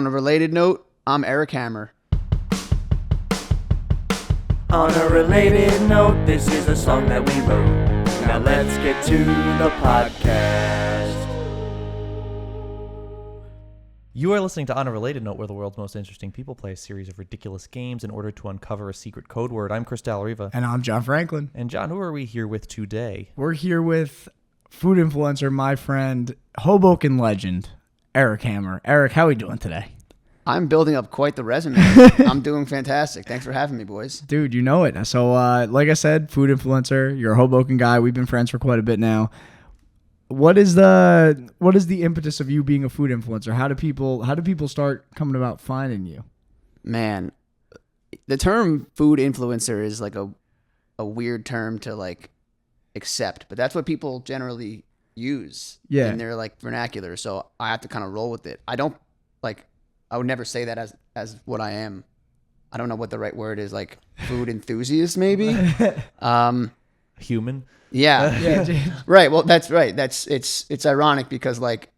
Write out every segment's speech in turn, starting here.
On a related note, I'm Eric Hammer. On a related note, this is a song that we wrote. Now let's get to the podcast. You are listening to On a Related Note, where the world's most interesting people play a series of ridiculous games in order to uncover a secret code word. I'm Chris Dalla, Riva. And I'm John Franklin. And John, who are we here with today? We're here with food influencer, my friend, Hoboken legend, Eric Hammer. Eric, how are we doing today? I'm building up quite the resume. I'm doing fantastic. Thanks for having me, boys. Dude, you know it. So, like I said, food influencer. You're a Hoboken guy. We've been friends for quite a bit now. What is the impetus of you being a food influencer? How do people start coming about finding you? Man, the term food influencer is like a weird term to like accept, but that's what people generally use in their like vernacular. So I have to kind of roll with it. I would never say that as what I am. I don't know what the right word is, like food enthusiast maybe. Human. Yeah. Right. Well, that's right. It's ironic because like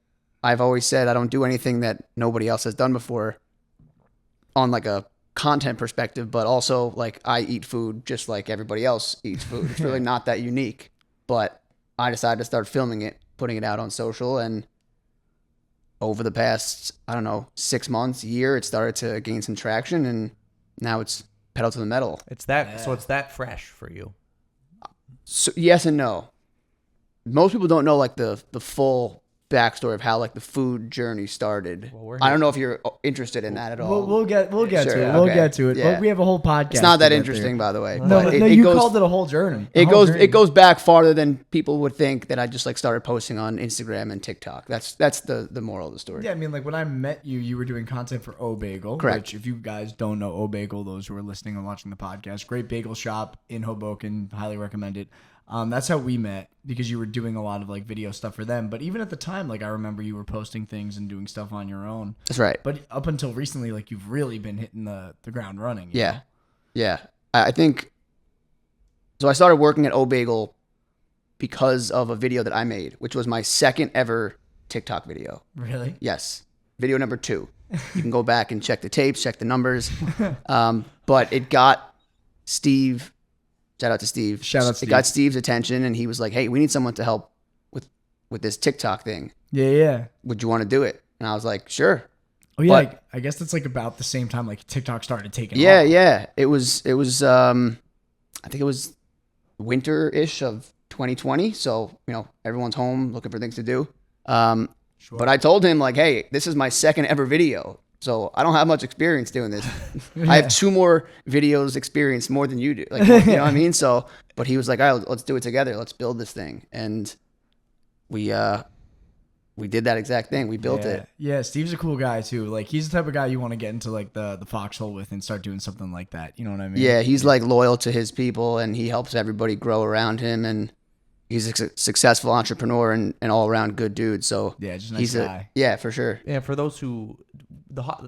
I've always said I don't do anything that nobody else has done before on like a content perspective, but also like I eat food just like everybody else eats food. It's really not that unique, but I decided to start filming it, putting it out on social, and over the past, I don't know, 6 months, year, it started to gain some traction, and now it's pedal to the metal. So it's that fresh for you. So, yes and no. Most people don't know like the full backstory of how like the food journey started. Well, I don't know if you're interested in that at all. We'll get Sure, to it. okay. We'll get to it. Yeah. But we have a whole podcast. It's not that to get interesting, by the way. through. No, but you goes, called it a whole journey. It goes back farther than people would think that I just like started posting on Instagram and TikTok. That's the moral of the story. Yeah, I mean, like when I met you, you were doing content for O Bagel. Correct. Which, if you guys don't know O Bagel, those who are listening and watching the podcast, great bagel shop in Hoboken. Highly recommend it. That's how we met, because you were doing a lot of like video stuff for them. But even at the time, like I remember you were posting things and doing stuff on your own. That's right. But up until recently, like you've really been hitting the ground running. you Yeah. know? Yeah. I think so. I started working at O Bagel because of a video that I made, which was my second ever TikTok video. Really? Yes. Video number 2. You can go back and check the tapes, check the numbers. But it got Steve. Shout out to Steve. It got Steve's attention, and he was like, "Hey, we need someone to help with this TikTok thing. Yeah. Would you want to do it?" And I was like, "Sure." Oh yeah. But, I guess that's like about the same time like TikTok started taking off. Yeah. It was. I think it was winter-ish of 2020. So everyone's home looking for things to do. Sure. But I told him like, "Hey, this is my second ever video. So I don't have much experience doing this. I have 2 more videos experience more than you do. Like, you know what I mean?" So, but he was like, "All right, let's do it together. Let's build this thing." And we did that exact thing. We built it. Yeah, Steve's a cool guy too. Like he's the type of guy you want to get into like the foxhole with and start doing something like that. You know what I mean? Yeah, he's like loyal to his people, and he helps everybody grow around him, and he's a successful entrepreneur and all around good dude. So yeah, just a nice guy. Yeah, for sure. Yeah, for those who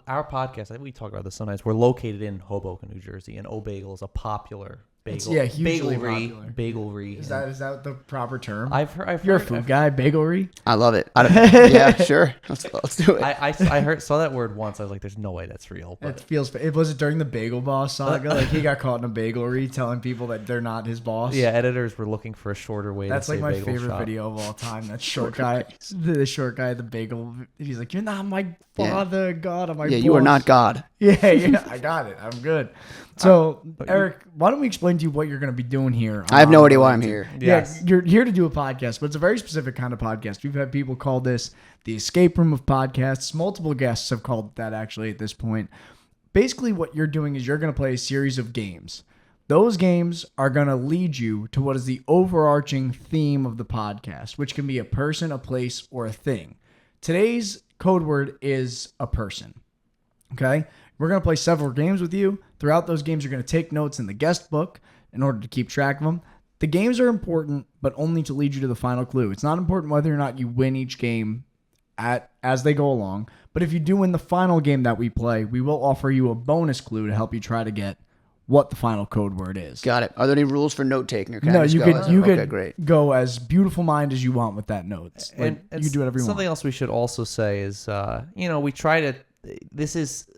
our podcast, I think we talk about this sometimes. We're located in Hoboken, New Jersey, and O Bagel is a popular bagel. Hugely popular. Bagelry. Is that the proper term? I've heard. You're a food guy, bagelry. I love it. Yeah, sure. Let's do it. I saw that word once. I was like, "There's no way that's real." But It was during the Bagel Boss saga. Like he got caught in a bagelry, telling people that they're not his boss. yeah, editors were looking for a shorter way. That's to like say my bagel favorite shop. video of all time. That short guy, the short guy, the bagel. He's like, "You're not my father, God, I'm my boss." You are not God. Yeah, I got it. I'm good. So, Eric, why don't we explain to you what you're going to be doing here? I have no idea why I'm here. Yes. Yeah, you're here to do a podcast, but it's a very specific kind of podcast. We've had people call this the escape room of podcasts. Multiple guests have called it that actually at this point. Basically, what you're doing is you're going to play a series of games. Those games are going to lead you to what is the overarching theme of the podcast, which can be a person, a place, or a thing. Today's code word is a person. Okay? We're going to play several games with you. Throughout those games, you're going to take notes in the guest book in order to keep track of them. The games are important, but only to lead you to the final clue. It's not important whether or not you win each game as they go along. But if you do win the final game that we play, we will offer you a bonus clue to help you try to get what the final code word is. Got it. Are there any rules for note taking? No, you could great. go as beautiful mind as you want with that notes. Like, And you do whatever you want. Something else we should also say is, we try to this is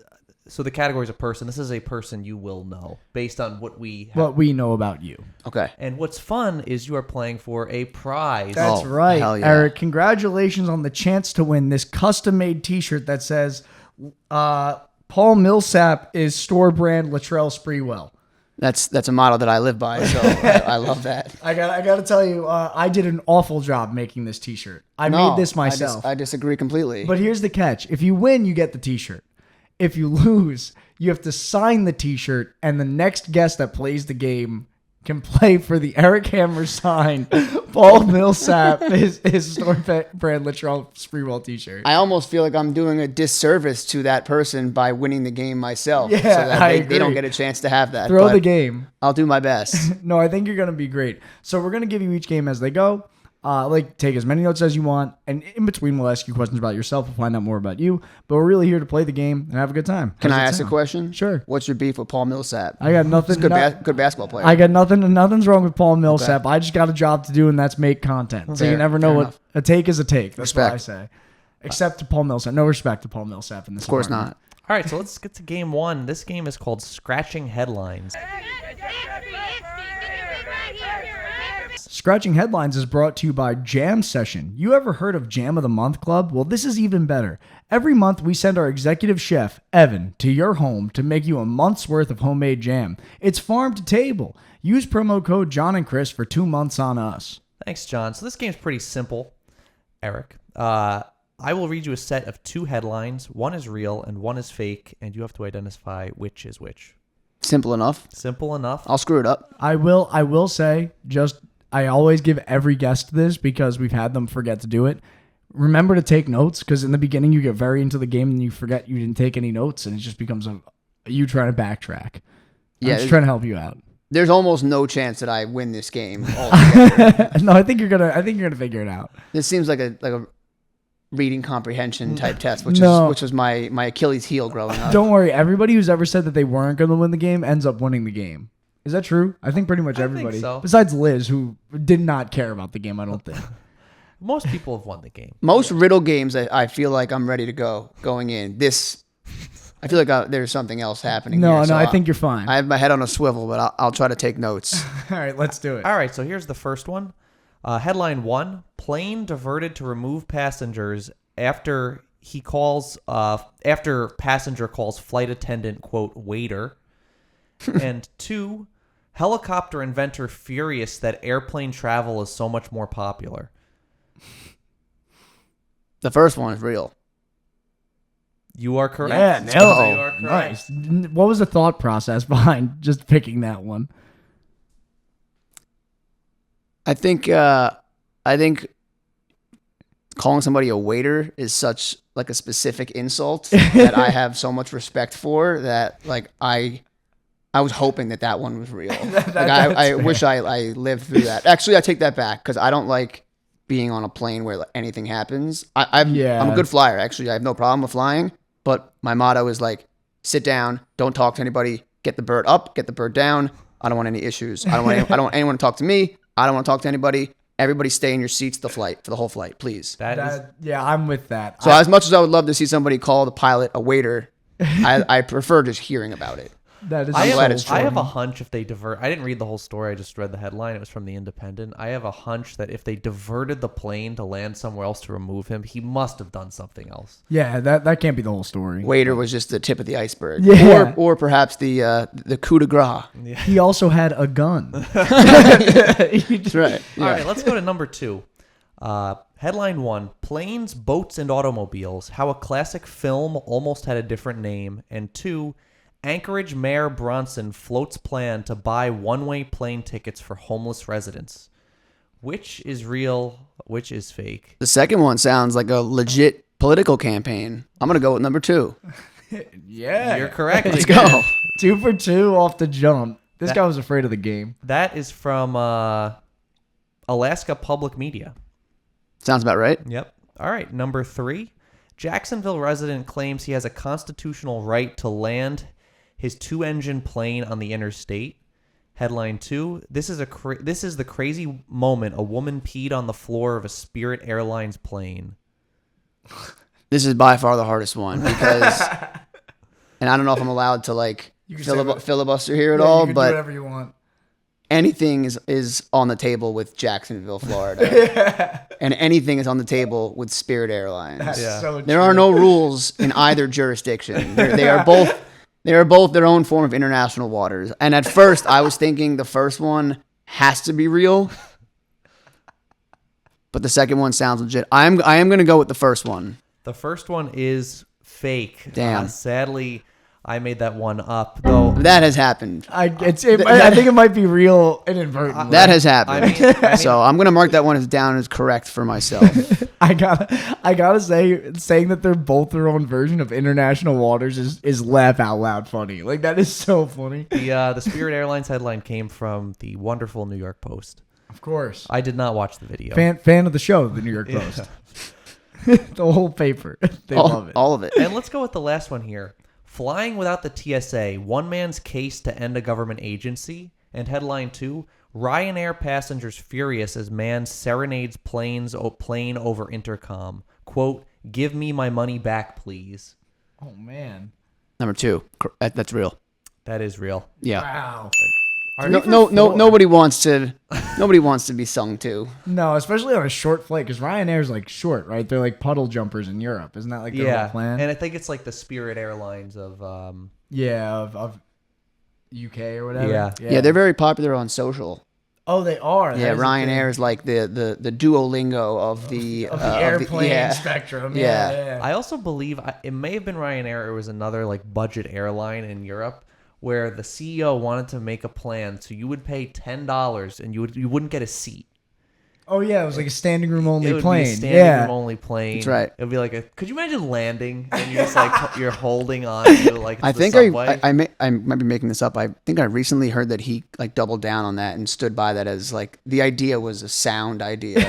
so the category is a person. This is a person you will know based on what we have. What we know about you. Okay. And what's fun is you are playing for a prize. That's Oh, right, hell yeah. Eric. Congratulations on the chance to win this custom-made T-shirt that says Paul Millsap is store brand Latrell Sprewell. That's a motto that I live by, so I love that. I got to tell you, I did an awful job making this T-shirt. I made this myself. I disagree completely. But here's the catch: if you win, you get the T-shirt. If you lose, you have to sign the T-shirt, and the next guest that plays the game can play for the Eric Hammer signed Paul Millsap his store brand Latrell Sprewell T-shirt. I almost feel like I'm doing a disservice to that person by winning the game myself. Yeah, so that I they don't agree. get a chance to have that. Throw but the game. I'll do my best. No, I think you're going to be great. So we're going to give you each game as they go. Take as many notes as you want, and in between we'll ask you questions about yourself. We'll find out more about you. But we're really here to play the game and have a good time. Can How's I it ask a sound? question? Sure. What's your beef with Paul Millsap? I got nothing. He's a good basketball player. I got nothing. Nothing's wrong with Paul Millsap. I just got a job to do, and that's make content. So you Fair- never know fair what enough. a take is a take. That's what I Respect. say. Except to Paul Millsap. No respect to Paul Millsap in this. Of course department. not. All right, so let's get to game one. This game is called Scratching Headlines. Scratching Headlines is brought to you by Jam Session. You ever heard of Jam of the Month Club? Well, this is even better. Every month, we send our executive chef, Evan, to your home to make you a month's worth of homemade jam. It's farm to table. Use promo code John and Chris for 2 months on us. Thanks, John. So this game's pretty simple, Eric. I will read you a set of 2 headlines. One is real and one is fake, and you have to identify which is which. Simple enough. Simple enough. I'll screw it up. I will say, I always give every guest this because we've had them forget to do it. Remember to take notes, because in the beginning you get very into the game and you forget you didn't take any notes, and it just becomes you trying to backtrack. Yeah, I'm just trying to help you out. There's almost no chance that I win this game altogether. No, I think you're gonna figure it out. This seems like a reading comprehension type test, which was my Achilles heel growing up. Don't worry. Everybody who's ever said that they weren't going to win the game ends up winning the game. Is that true? I think pretty much everybody. so. Besides Liz, who did not care about the game, I don't think. Most people have won the game. Most riddle games, I feel like I'm ready to going in. This, I feel like there's something else happening. No, here, so I think you're fine. I have my head on a swivel, but I'll try to take notes. All right, let's do it. All right, so here's the first one. Headline 1, plane diverted to remove passengers after passenger calls flight attendant, quote, waiter. And 2, helicopter inventor furious that airplane travel is so much more popular. The first one is real. You are correct. Yeah, You nailed are it. correct. Nice. What was the thought process behind just picking that one? I think calling somebody a waiter is such like a specific insult that I have so much respect for that like I was hoping that one was real. I wish I lived through that. Actually, I take that back because I don't like being on a plane where like, anything happens. I'm a good flyer. Actually, I have no problem with flying, but my motto is like sit down, don't talk to anybody, get the bird up, get the bird down. I don't want any issues. I don't want anyone to talk to me. I don't want to talk to anybody. Everybody stay in your seats for the whole flight, please. Yeah, I'm with that. So as much as I would love to see somebody call the pilot a waiter, I prefer just hearing about it. That is I glad have, it's true. I have a hunch if they divert. I didn't read the whole story. I just read the headline. It was from The Independent. I have a hunch that if they diverted the plane to land somewhere else to remove him, he must have done something else. Yeah, that can't be the whole story. Waiter was just the tip of the iceberg. Yeah. Or perhaps the coup de grace. He also had a gun. That's right. All right, let's go to number 2. Headline 1, Planes, Boats, and Automobiles, How a Classic Film Almost Had a Different Name. And 2, Anchorage Mayor Bronson floats plan to buy one-way plane tickets for homeless residents. Which is real? Which is fake? The second one sounds like a legit political campaign. I'm going to go with number 2. Yeah. You're correct. Let's go. 2 for 2 off the jump. This guy was afraid of the game. That is from Alaska Public Media. Sounds about right. Yep. All right. Number 3. Jacksonville resident claims he has a constitutional right to land his 2-engine plane on the interstate. Headline 2. This is the crazy moment a woman peed on the floor of a Spirit Airlines plane. This is by far the hardest one because, and I don't know if I'm allowed to like You can say filibuster here at Yeah, all, you can do but whatever you want. anything is on the table with Jacksonville, Florida, and anything is on the table with Spirit Airlines. That's Yeah. so There are true. no rules in either jurisdiction. They are both their own form of international waters. And at first, I was thinking the first one has to be real, but the second one sounds legit. I am going to go with the first one. The first one is fake. Damn. Sadly, I made that one up, though. That has happened. I think it might be real inadvertently. That has happened. I mean- So I'm going to mark that one as down as correct for myself. I gotta say, saying that they're both their own version of international waters is laugh out loud funny. Like that is so funny. The Spirit Airlines headline came from the wonderful New York Post. Of course, I did not watch the video. fan of the show, the New York Post. The whole paper, they love it. All of it. And let's go with the last one here. Flying without the TSA, one man's case to end a government agency. And headline 2, Ryanair passengers furious as man serenades plane over intercom. Quote, give me my money back, please. Oh man, Number 2. That's real. That is real. Yeah. wow. Nobody wants to be sung to. No, especially on a short flight because Ryanair's like short, right? They're like puddle jumpers in Europe, isn't that like their whole plan? And I think it's like the Spirit Airlines of of UK or whatever. Yeah, they're very popular on social. Oh, they are. Yeah, That is Ryanair is like the Duolingo of the airplane spectrum. Yeah. I also believe it may have been Ryanair or it was another like budget airline in Europe where the CEO wanted to make a plan so you would pay $10 and you wouldn't get a seat. Oh yeah, it was like a standing room only It would plane. be a standing room only plane. That's right. It would be like could you imagine landing and you're just like you're holding on to like I the think subway? I might be making this up. I think I recently heard that he like doubled down on that and stood by that as like the idea was a sound idea.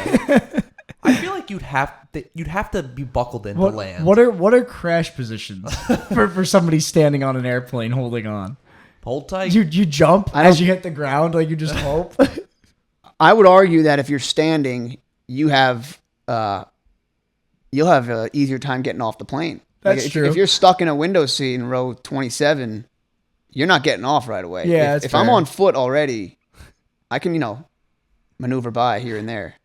I feel like you'd have to be buckled in to land. What are crash positions for somebody standing on an airplane holding on? Hold tight. You jump I as don't- you hit the ground, like you just hope. I would argue that if you're standing, you'll have an easier time getting off the plane. That's if, true. If you're stuck in a window seat in row 27, you're not getting off right away. Yeah, If, that's if I'm fair. on foot already, I can maneuver by here and there.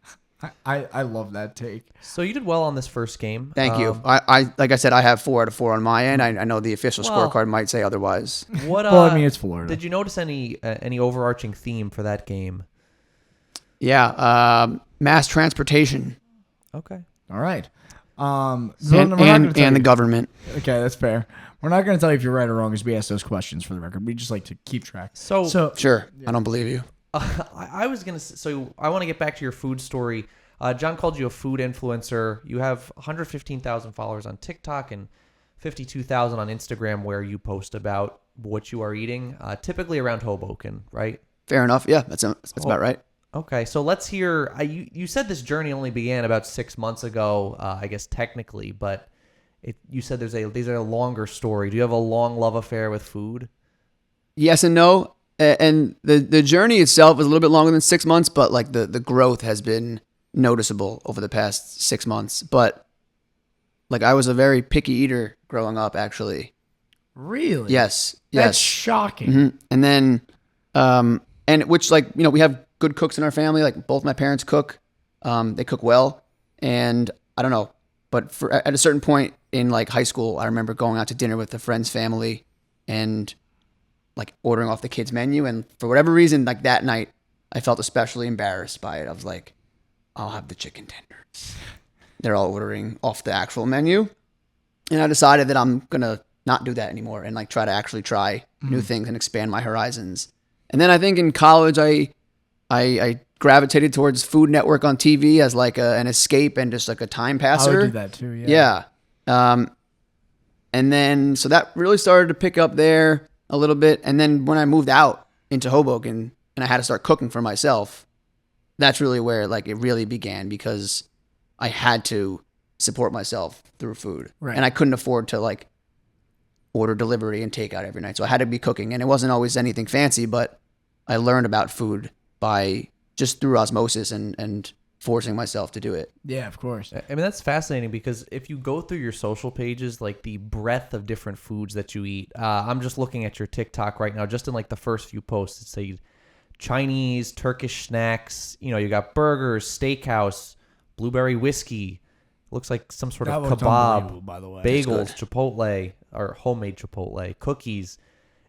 I love that take. So you did well on this first game. Thank you. I like I said, I have 4 out of 4 on my end. I know the official Well- scorecard might say otherwise. What? Well, I mean, it's Florida. Did you notice any overarching theme for that game? Yeah, mass transportation Okay. All right. So and, we're not gonna tell and the you- government. Okay, that's fair. We're not going to tell you if you're right or wrong, as we ask those questions for the record. We just like to keep track. So Sure, I don't believe you. I was gonna. So I want to get back to your food story. John called you a food influencer. You have 115,000 followers on TikTok and 52,000 on Instagram, where you post about what you are eating, typically around Hoboken, right? Fair enough. Yeah, that's about right. Okay, so let's hear. You said this journey only began about 6 months ago, I guess technically, but you said these are a longer story. Do you have a long love affair with food? Yes and no. And the journey itself is a little bit longer than 6 months, but like the growth has been noticeable over the past 6 months. But like I was a very picky eater growing up, actually. Really? Yes. That's Yes. shocking. Mhm. And then, and which like, we have good cooks in our family. Like both my parents cook. They cook well. And I don't know, but at a certain point in like high school, I remember going out to dinner with a friend's family and like ordering off the kids' menu. And for whatever reason, like that night, I felt especially embarrassed by it. I was like, I'll have the chicken tenders. They're all ordering off the actual menu. And I decided that I'm going to not do that anymore and like try to actually try new things and expand my horizons. And then I think in college, I gravitated towards Food Network on TV as like an escape and just like a time I passer. would do that too. Yeah. Yeah. And then, so that really started to pick up there a little bit. And then when I moved out into Hoboken and I had to start cooking for myself, that's really where like it really began because I had to support myself through food. Right. And I couldn't afford to like order delivery and takeout every night. So I had to be cooking and it wasn't always anything fancy, but I learned about food by just through osmosis and forcing myself to do it. Yeah, of course. I mean, that's fascinating because if you go through your social pages, like the breadth of different foods that you eat, I'm just looking at your TikTok right now, just in like the first few posts, it say Chinese, Turkish snacks, you got burgers, steakhouse, blueberry whiskey, looks like some sort of That looked kebab, unbelievable, by the way. bagels, Chipotle, or homemade Chipotle, cookies.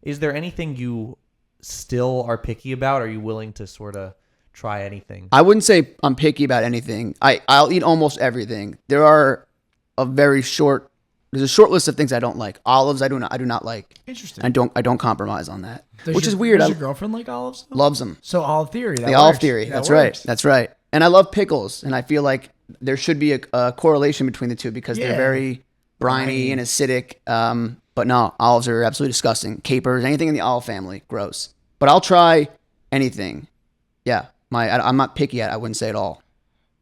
Is there anything you still are picky about? Are you willing to sort of try anything? I wouldn't say I'm picky about anything. I'll eat almost everything. There's a short list of things I don't like. Olives I do not like. Interesting. I don't compromise on that. Which is Does weird. your girlfriend like olives? Loves them. So olive theory. The olive theory. That's right. That's right. And I love pickles, and I feel like there should be a correlation between the two because they're very briny and acidic. But no, olives are absolutely disgusting. Capers, anything in the olive family, gross. But I'll try anything. Yeah, I'm not picky at. I wouldn't say at all.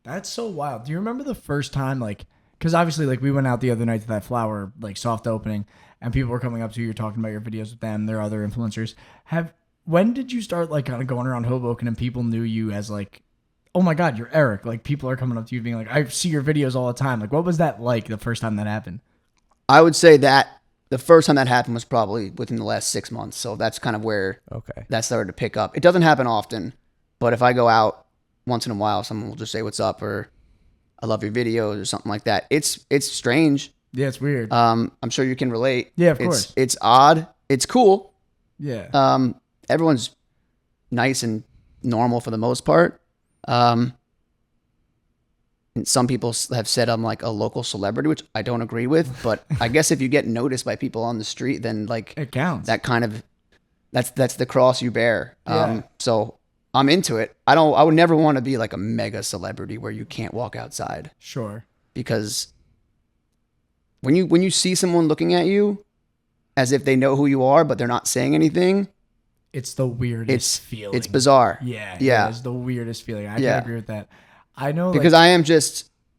That's so wild. Do you remember the first time, like, because obviously, like, we went out the other night to that flower, like, soft opening, and people were coming up to you, you're talking about your videos with them, their other influencers. When did you start, like, kind of going around Hoboken and people knew you as, like, oh my God, you're Eric? Like, people are coming up to you being like, I see your videos all the time. Like, what was that like the first time that happened? I would say that the first time that happened was probably within the last 6 months. So that's kind of where that started to pick up. It doesn't happen often, but if I go out once in a while, someone will just say, what's up? Or I love your videos or something like that. It's strange. Yeah, it's weird. I'm sure you can relate. Yeah, of course. It's odd. It's cool. Yeah. Everyone's nice and normal for the most part. And some people have said I'm like a local celebrity, which I don't agree with. But I guess if you get noticed by people on the street, then like it counts. That kind of that's the cross you bear. Yeah. So I'm into it. I would never want to be like a mega celebrity where you can't walk outside. Sure. Because when you see someone looking at you as if they know who you are, but they're not saying anything, it's the weirdest feeling. It's bizarre. Yeah. Yeah. It's the weirdest feeling. I can agree with that. I know because I am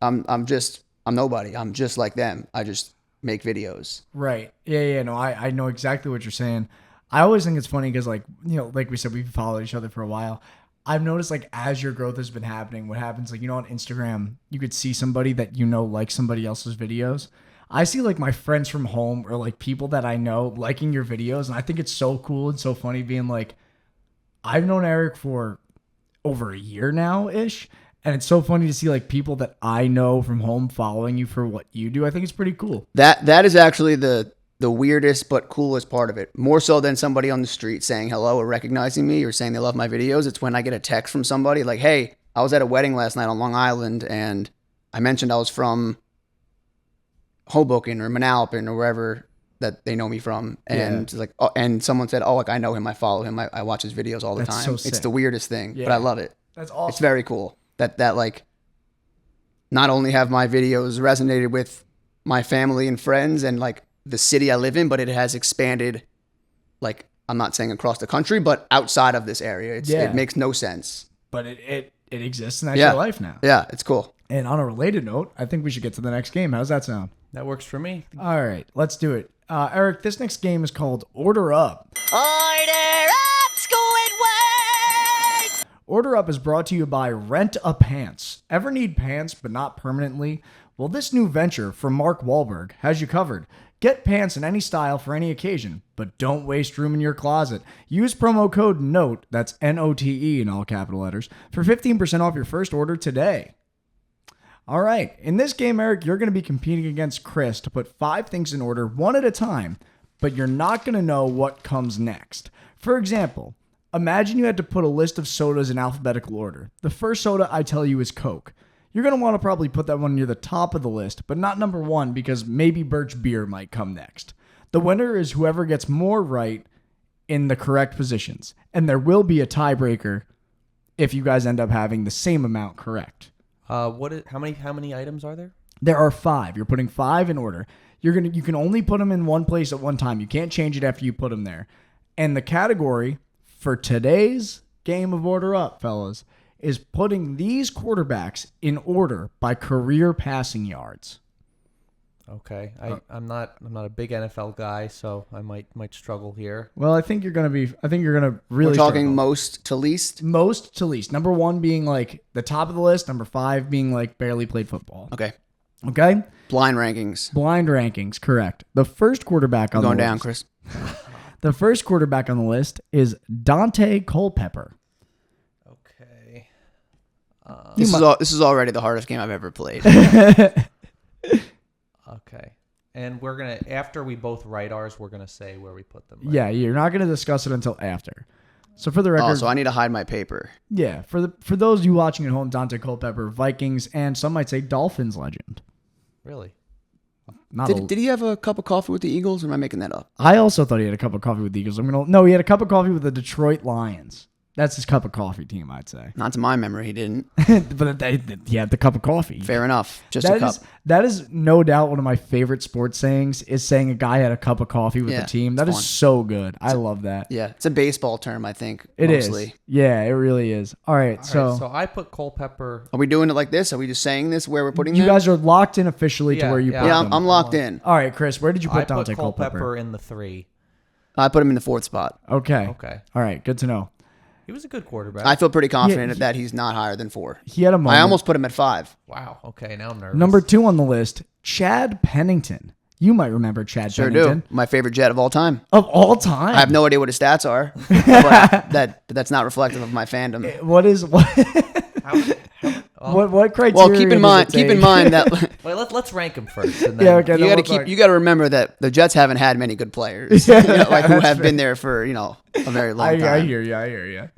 I'm nobody. I'm just like them. I just make videos. Right. Yeah. No, I know exactly what you're saying. I always think it's funny because, like, like we said, we've followed each other for a while. I've noticed, like, as your growth has been happening, what happens, like, on Instagram, you could see somebody that likes somebody else's videos. I see, like, my friends from home or, like, people that I know liking your videos, and I think it's so cool and so funny being like, I've known Eric for over a year now-ish, and it's so funny to see, like, people that I know from home following you for what you do. I think it's pretty cool. That is actually the weirdest but coolest part of it. More so than somebody on the street saying hello or recognizing me or saying they love my videos. It's when I get a text from somebody like, hey, I was at a wedding last night on Long Island and I mentioned I was from Hoboken or Manalapan or wherever that they know me from. And like, oh, and someone said, oh, like I know him. I follow him. I watch his videos all the time. So sick. It's the weirdest thing, but I love it. That's awesome. It's very cool that like not only have my videos resonated with my family and friends and like the city I live in, but it has expanded, like, I'm not saying across the country, but outside of this area. It makes no sense. But it exists in your life now. Yeah, it's cool. And on a related note, I think we should get to the next game. How's that sound? That works for me. All right, let's do it. Eric, this next game is called Order Up. Order up, Squidward! Order Up is brought to you by Rent a Pants. Ever need pants but not permanently? Well, this new venture from Mark Wahlberg has you covered. Get pants in any style for any occasion, but don't waste room in your closet. Use promo code NOTE, that's N-O-T-E in all capital letters, for 15% off your first order today. All right, in this game, Eric, you're going to be competing against Chris to put 5 things in order one at a time, but you're not going to know what comes next. For example, imagine you had to put a list of sodas in alphabetical order. The first soda I tell you is Coke. You're going to want to probably put that one near the top of the list, but not number 1 because maybe Birch Beer might come next. The winner is whoever gets more right in the correct positions, and there will be a tiebreaker if you guys end up having the same amount correct. How many items are there? There are 5. You're putting 5 in order. You can only put them in one place at one time. You can't change it after you put them there. And the category for today's game of Order Up, fellas, is putting these quarterbacks in order by career passing yards. Okay. I'm not a big NFL guy, so I might struggle here. Well, I think you're gonna really. We're talking struggle. most to least. Most to least. Number 1 being like the top of the list. Number 5 being like barely played football. Okay. Okay. Blind rankings. Blind rankings, correct. The first quarterback on Going the down, list. Chris. The first quarterback on the list is Dante Culpepper. Okay. This is already the hardest game I've ever played. Okay. And we're going to, after we both write ours, we're going to say where we put them. Right? Yeah, you're not going to discuss it until after. So for the record, Oh, so I need to hide my paper. yeah, for those of you watching at home, Dante Culpepper, Vikings, and some might say Dolphins legend. Really? Did he have a cup of coffee with the Eagles, or am I making that up? I also thought he had a cup of coffee with the Eagles. No, he had a cup of coffee with the Detroit Lions. That's his cup of coffee team, I'd say. Not to my memory, he didn't. But he had the cup of coffee. Fair enough. Just a cup. That is no doubt one of my favorite sports sayings, is saying a guy had a cup of coffee with Yeah, the team. That it's is fun. so good. I love that. Yeah, it's a baseball term, I think. It is. mostly. Yeah, it really is. All right, All right, so so I put Culpepper. Are we doing it like this? Are we just saying this where we're putting you them? guys are locked in officially to Yeah, where you yeah. put Yeah, them. I'm locked in. All right, Chris, where did you I put put Dante Culpepper Culpepper? in the 3. I put him in the 4th spot. Okay. Okay. All right, good to know. He was a good quarterback. I feel pretty confident Yeah, that he's not higher than 4. He had a moment. I almost put him at 5. Wow. Okay, now I'm nervous. Number 2 on the list, Chad Pennington. You might remember Chad Sure Pennington. do. My favorite Jet of all time. Of all time. I have no idea what his stats are, but that's not reflective of my fandom. What is what? What criteria? Well, keep in does it mind take? that Wait, let's rank him first. And then, Yeah, okay. you got to remember that the Jets haven't had many good players, who that's have fair. been there for a very long time. I hear you.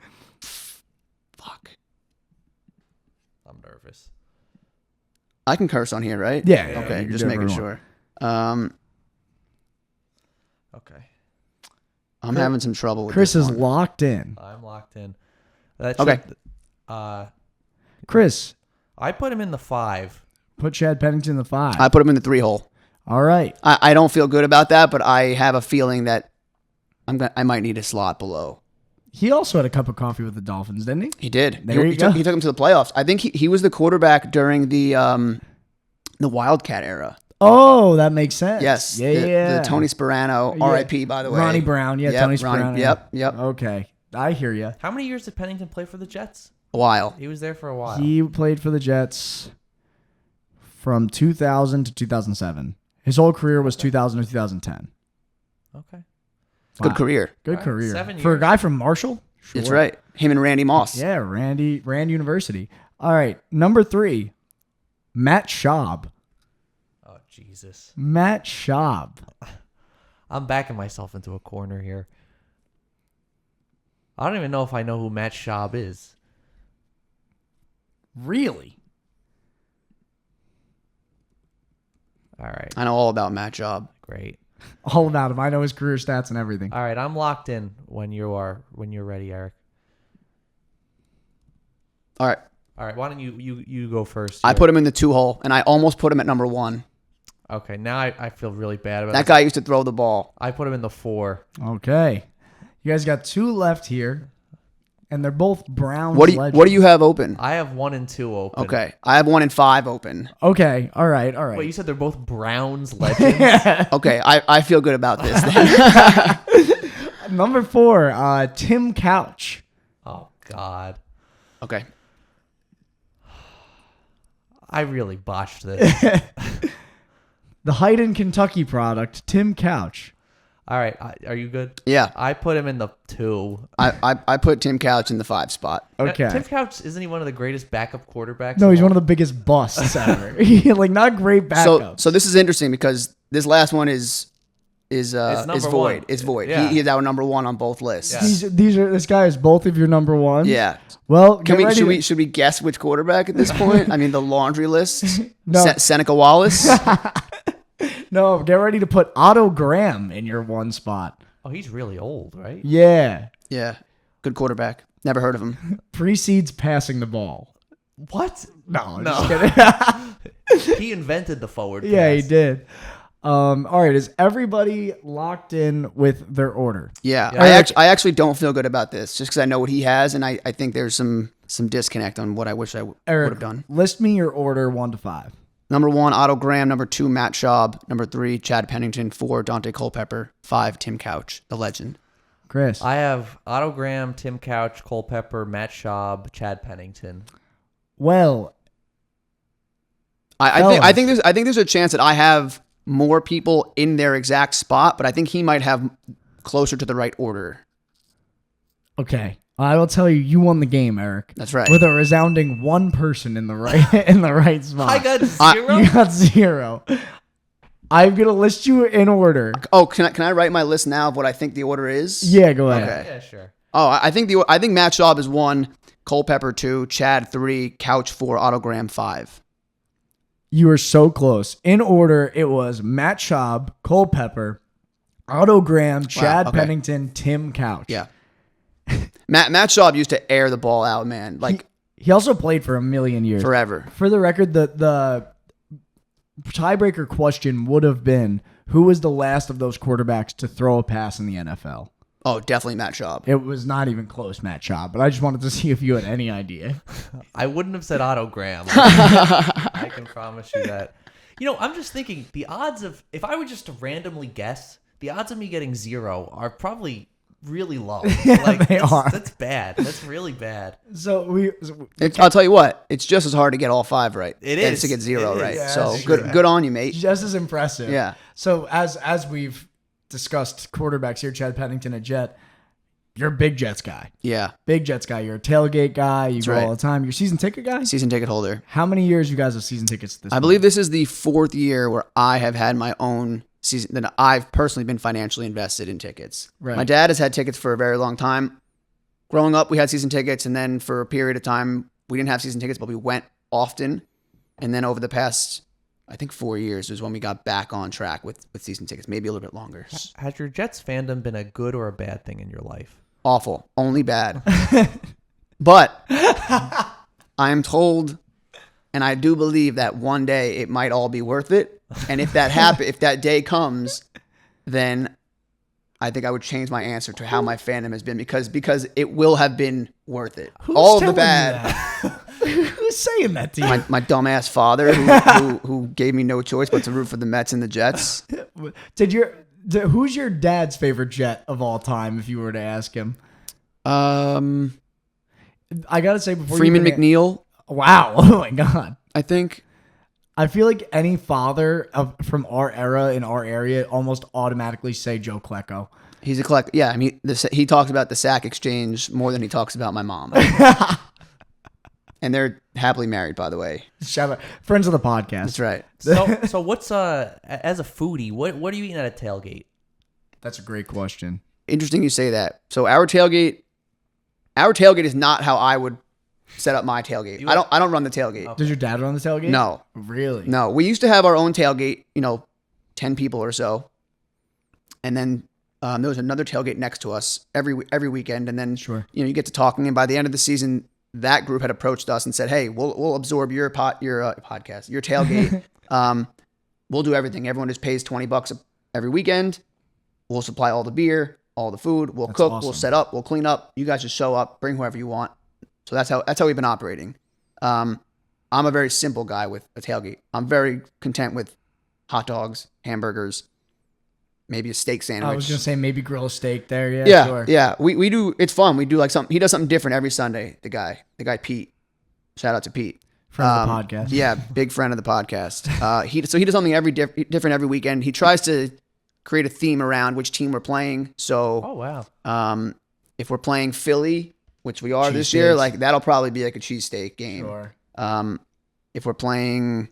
Fuck. I'm nervous. I can curse on here, right? Yeah, Okay, you can just do making whatever sure. Okay. I'm having some trouble with Chris this is one. locked in. I'm locked in. That Okay. Chris, I put him in the 5. put Chad Pennington in the 5. I put him in the 3 hole. All right. I don't feel good about that, but I have a feeling that I might need a slot below. He also had a cup of coffee with the Dolphins, didn't he? He did. There you he go. took him to the playoffs. I think he was the quarterback during the Wildcat era. Oh, that makes sense. Yes. Yeah. The Tony Sperano, Yeah. R.I.P. by the way. Ronnie Brown. Yeah, Yep, Tony Ronnie- Sperano. Yep. Okay. I hear you. How many years did Pennington play for the Jets? A while. He was there for a while. He played for the Jets from 2000 to 2007. His whole career was 2000 to 2010. Okay. Good Wow. career. Good All right, career. 7 For a years. guy from Marshall? Sure. That's right. Him and Randy Moss. Yeah, Rand University. All right. Number 3, Matt Schaub. Oh, Jesus. Matt Schaub. I'm backing myself into a corner here. I don't even know if I know who Matt Schaub is. Really? All right. I know all about Matt Job. Great. All about him. I know his career stats and everything. All right. I'm locked in when you're ready, Eric. All right. All right. Why don't you go first? I here. put him in the 2 hole, and I almost put him at number 1. Okay. Now I feel really bad about That this. guy used to throw the ball. I put him in the 4. Okay. You guys got 2 left here, and they're both Browns What legends. do you have open? I have 1 and 2 open. Okay. I have 1 and 5 open. Okay. All right. Wait, you said they're both Browns legends? Okay. I feel good about this then. Number 4, Tim Couch. Oh, God. Okay. I really botched this. The Hayden, Kentucky product, Tim Couch. All right. Are you good? Yeah. I put him in the 2. I put Tim Couch in the 5 spot. Okay. Tim Couch, isn't he one of the greatest backup quarterbacks? No, he's one of the biggest busts ever. Like, not great backups. So this is interesting because this last one is number void. one. It's void. Yeah. He is our number 1 on both lists. Yeah. This guy is both of your number ones. Yeah. Well, get ready to- should we guess which quarterback at this point? I mean, the laundry list. No. Seneca Wallace. No, get ready to put Otto Graham in your 1 spot. Oh, he's really old, right? Yeah. Yeah. Good quarterback. Never heard of him. Precedes passing the ball. What? No, No. just kidding. He invented the forward pass. Yeah, he did. All right, is everybody locked in with their order? Yeah. Yeah. I actually don't feel good about this just because I know what he has, and I think there's some disconnect on what I wish I would Eric, have done. list me your order 1 to 5. Number 1, Otto Graham. Number 2, Matt Schaub. Number 3, Chad Pennington. 4, Dante Culpepper. 5, Tim Couch, the legend. Chris. I have Otto Graham, Tim Couch, Culpepper, Matt Schaub, Chad Pennington. Well, I think there's a chance that I have more people in their exact spot, but I think he might have closer to the right order. okay. I will tell you, you won the game, Eric. That's right. With a resounding 1 person in the right spot. I got 0? You got 0. I'm gonna list you in order. Oh, can I write my list now of what I think the order is? Yeah, go ahead. Okay. Yeah, sure. Oh, I think Matt Schaub is 1, Culpepper 2, Chad 3, Couch 4, Otto Graham 5. You were so close. In order, it was Matt Schaub, Culpepper, Otto Graham, Chad okay. Pennington, Tim Couch. Yeah. Matt Schaub used to air the ball out, man, like He also played for a million years. forever. For the record, the tiebreaker question would have been, who was the last of those quarterbacks to throw a pass in the NFL? Oh, definitely Matt Schaub. It was not even close, Matt Schaub, but I just wanted to see if you had any idea. I wouldn't have said Otto Graham. I can promise you that. You know, I'm just thinking the odds of, if I were just to randomly guess, the odds of me getting 0 are probably really low. Like, they are. That's bad. That's really bad. So I'll tell you what, it's just as hard to get all 5 right. It as is. to get 0 It is. right. Yeah, So that's true. good on you, mate. just as impressive. Yeah. So as we've discussed quarterbacks here, Chad Pennington, a Jet, you're a big Jets guy. Yeah. Big Jets guy. You're a tailgate guy. You go right. all the time. You're a season ticket guy? Season ticket holder. How many years you guys have season tickets this I believe this is the 4th year where I have had my own season, that I've personally been financially invested in tickets. Right. My dad has had tickets for a very long time. Growing up, we had season tickets, and then for a period of time, we didn't have season tickets, but we went often. And then over the past, I think 4 years was when we got back on track with season tickets, maybe a little bit longer. Has your Jets fandom been a good or a bad thing in your life? Awful. Only bad. But I am told, and I do believe that one day it might all be worth it. And if that if that day comes, then I think I would change my answer to how my fandom has been because it will have been worth it. Who's All of the telling bad. you that? Who's saying that to you? My dumbass father who gave me no choice but to root for the Mets and the Jets. Who's your dad's favorite Jet of all time? If you were to ask him, I gotta say before Freeman you McNeil, Wow! Oh my God! I think. I feel like any father from our era in our area almost automatically say Joe Klecko. He's a collector. Yeah, I mean, he talks about the sack exchange more than he talks about my mom. And they're happily married, by the way. Shout out, friends of the podcast. That's right. So what's as a foodie, what are you eating at a tailgate? That's a great question. Interesting you say that. So our tailgate is not how I would set up my tailgate. I don't run the tailgate. Okay. Does your dad run the tailgate? No. Really? No. We used to have our own tailgate, 10 people or so. And then there was another tailgate next to us every weekend. And then Sure. you get to talking, and by the end of the season, that group had approached us and said, "Hey, we'll absorb your podcast, your tailgate. We'll do everything. Everyone just pays $20 every weekend. We'll supply all the beer, all the food. We'll That's cook. awesome. We'll set up. We'll clean up. You guys just show up, bring whoever you want." So that's how we've been operating. I'm a very simple guy with a tailgate. I'm very content with hot dogs, hamburgers, maybe a steak sandwich. I was gonna say maybe grill a steak there. Yeah. Yeah, Sure. yeah. We do. It's fun. We do like something. He does something different every Sunday. The guy Pete. Shout out to Pete. Friend of the podcast. Yeah, big friend of the podcast. He does something different every weekend. He tries to create a theme around which team we're playing. So, Oh wow. if we're playing Philly, which we are this Cheesesteaks. year, like that'll probably be like a cheesesteak game. Sure. If we're playing,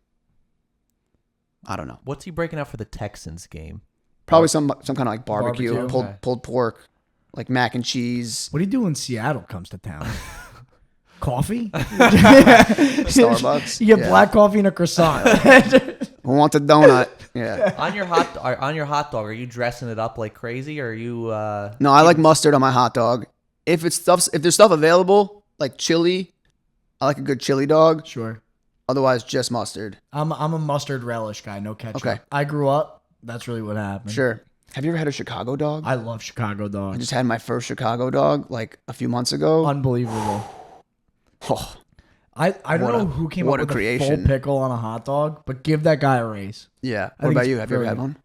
I don't know, What's he breaking out for the Texans game? probably some kind of like barbecue, Barbecue. pulled Okay. pulled pork, like mac and cheese. What do you do when Seattle comes to town? Coffee? Starbucks. You get Yeah. black coffee and a croissant. Who wants a donut? Yeah. On your hot dog, are you dressing it up like crazy, or are you? No, I like mustard on my hot dog. If there's stuff available, like chili, I like a good chili dog. Sure. Otherwise, just mustard. I'm a mustard relish guy, no ketchup. Okay. I grew up. That's really what happened. Sure. Have you ever had a Chicago dog? I love Chicago I dogs. just had my first Chicago dog like a few months ago. Unbelievable. Oh, I don't know who came up what a with a creation. full pickle on a hot dog, but give that guy a raise. Yeah. I What think about it's you? Have you ever had one?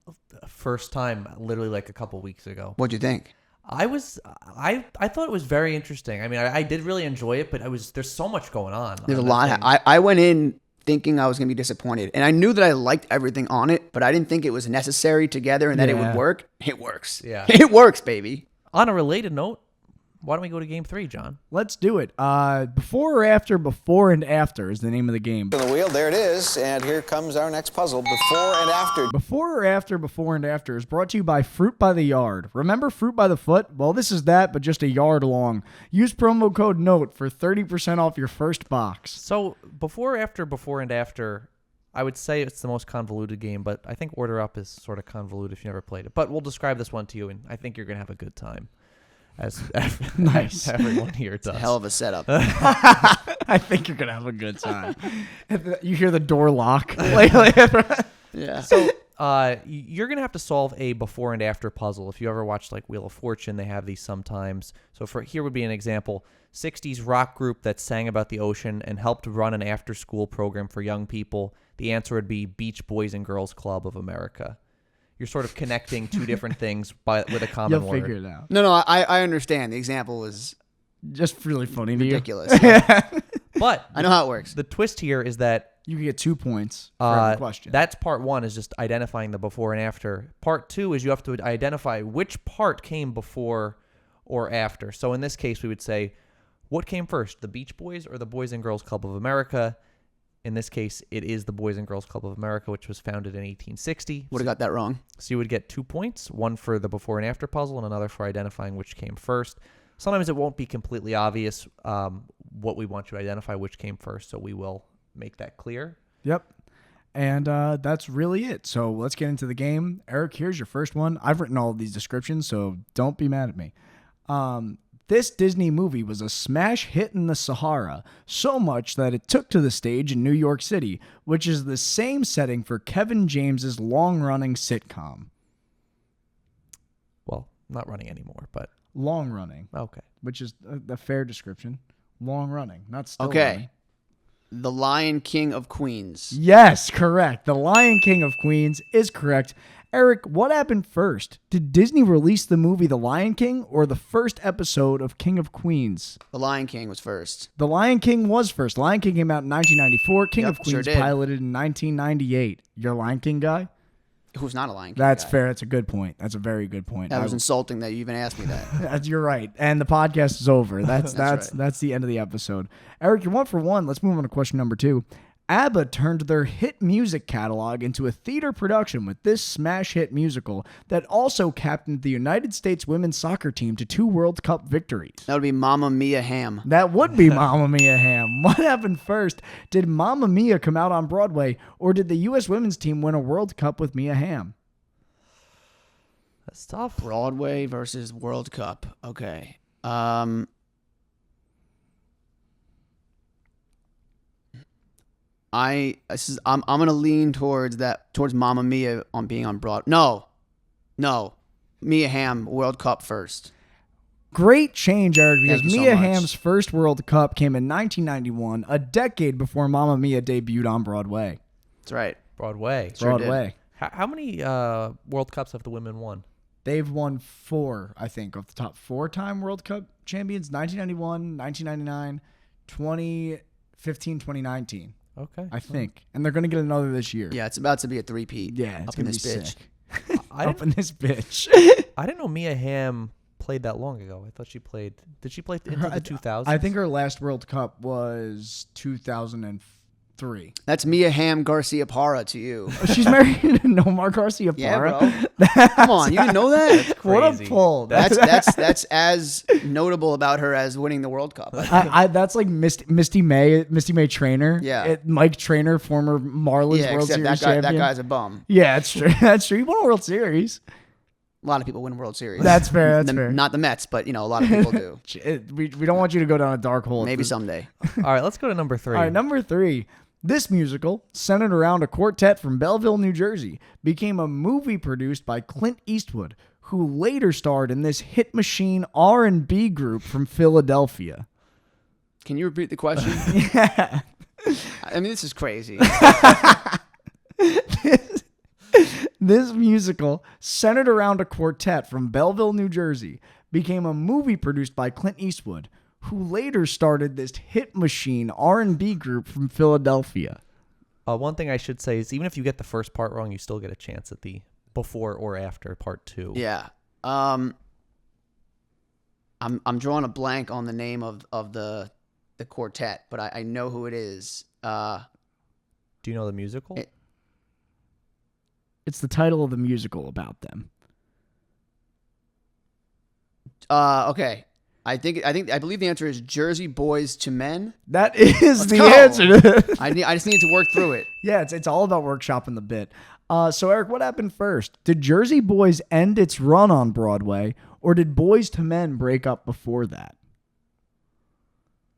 First time, literally like a couple weeks ago. What'd you think? I thought it was very interesting. I mean, I did really enjoy it, but there's so much going on. There's a on that lot. thing. I went in thinking I was going to be disappointed. And I knew that I liked everything on it, but I didn't think it was necessary together and that it would Yeah. work. It works. Yeah. It works, baby. On a related note, why don't we go to game 3, John? Let's do it. Before and after is the name of the game. On the wheel, there it is, and here comes our next puzzle, before and after. Before and after is brought to you by Fruit by the Yard. Remember Fruit by the Foot? Well, this is that, but just a yard long. Use promo code NOTE for 30% off your first box. So before and after, I would say it's the most convoluted game, but I think Order Up is sort of convoluted if you never played it. But we'll describe this one to you, and I think you're going to have a good time. As Nice. everyone here does. Hell of a setup. I think you're going to have a good time. You hear the door lock. Yeah. So you're going to have to solve a before and after puzzle. If you ever watched like Wheel of Fortune, they have these sometimes. So here would be an example. 60s rock group that sang about the ocean and helped run an after-school program for young people. The answer would be Beach Boys and Girls Club of America. You're sort of connecting two different things with a common You'll word. figure it out. No, I understand. The example is Just really funny to ridiculous. you. But I know how it works. the twist here is that You can get 2 points for every question. that's part 1 is just identifying the before and after. Part 2 is you have to identify which part came before or after. So in this case, we would say, what came first, the Beach Boys or the Boys and Girls Club of America? In this case, it is the Boys and Girls Club of America, which was founded in 1860. Would have got that wrong. So you would get 2 points, one for the before and after puzzle and another for identifying which came first. Sometimes it won't be completely obvious what we want you to identify which came first, so we will make that clear. Yep. And that's really it. So let's get into the game. Eric, here's your first one. I've written all of these descriptions, so don't be mad at me. This Disney movie was a smash hit in the Sahara, so much that it took to the stage in New York City, which is the same setting for Kevin James's long-running sitcom. Well, not running anymore, but Long-running, okay. which is the fair description. Long-running, not still Okay. running. The Lion King of Queens. Yes, correct. The Lion King of Queens is correct. Eric, what happened first? Did Disney release the movie The Lion King or the first episode of King of Queens? The Lion King was first. The Lion King was first. Lion King came out in 1994. King Yep, of Queens sure did. piloted in 1998. You're a Lion King guy? Who's not a Lion King That's guy. fair. That's a good point. That's a very good point. That was insulting that you even asked me that. You're right. And the podcast is over. That's That's right. that's the end of the episode. Eric, you're 1 for 1. Let's move on to question number 2. ABBA turned their hit music catalog into a theater production with this smash hit musical that also captained the United States women's soccer team to 2 World Cup victories. That would be Mamma Mia Ham. That would be Mamma Mia Ham. What happened first? Did Mamma Mia come out on Broadway, or did the U.S. women's team win a World Cup with Mia Hamm? That's tough. Broadway versus World Cup. Okay. I'm gonna lean towards Mamma Mia on being on Broadway. No, Mia Hamm World Cup first. Great change, Eric, because Thank you so Mia much. Hamm's first World Cup came in 1991, a decade before Mamma Mia debuted on Broadway. That's right. Broadway. Sure did. Broadway. How many World Cups have the women won? They've won 4, I think, of the top 4-time World Cup champions: 1991, 1999, 2015, 2019. Okay. I think. And they're going to get another this year. Yeah, it's about to be a three-peat. Yeah, it's up in going to this be bitch. sick. I Up didn't, in this bitch. I didn't know Mia Hamm played that long ago. I thought she played. Did she play into the 2000s? I think her last World Cup was 2003. That's Mia Hamm Garcia Parra to you. She's married to Nomar Garcia Yeah, Parra. bro. Come on, you didn't know that? What a Crazy. pull. That's as notable about her as winning the World Cup. I that's like Misty May Trainer. Yeah. Mike Trainer, former Marlins Yeah, World except Series that guy. That champion. guy's a bum. Yeah, that's true. That's true. He won a World Series. A lot of people win World Series. That's fair. That's fair. Not the Mets, but a lot of people do. We don't want you to go down a dark hole. Maybe someday. All right, let's go to number 3. All right, number 3. This musical, centered around a quartet from Belleville, New Jersey, became a movie produced by Clint Eastwood, who later starred in this hit machine R&B group from Philadelphia. Can you repeat the question? Yeah. I mean, this is crazy. This musical, centered around a quartet from Belleville, New Jersey, became a movie produced by Clint Eastwood, who later started this hit machine R&B group from Philadelphia. One thing I should say is even if you get the first part wrong, you still get a chance at the before or after part 2. Yeah. I'm drawing a blank on the name of the quartet, but I know who it is. Do you know the musical? It's the title of the musical about them. Okay. I believe the answer is Jersey Boys to Men. That is Let's the go. answer. I just need to work through it. Yeah, it's all about workshopping the bit. So Eric, what happened first? Did Jersey Boys end its run on Broadway, or did Boys to Men break up before that?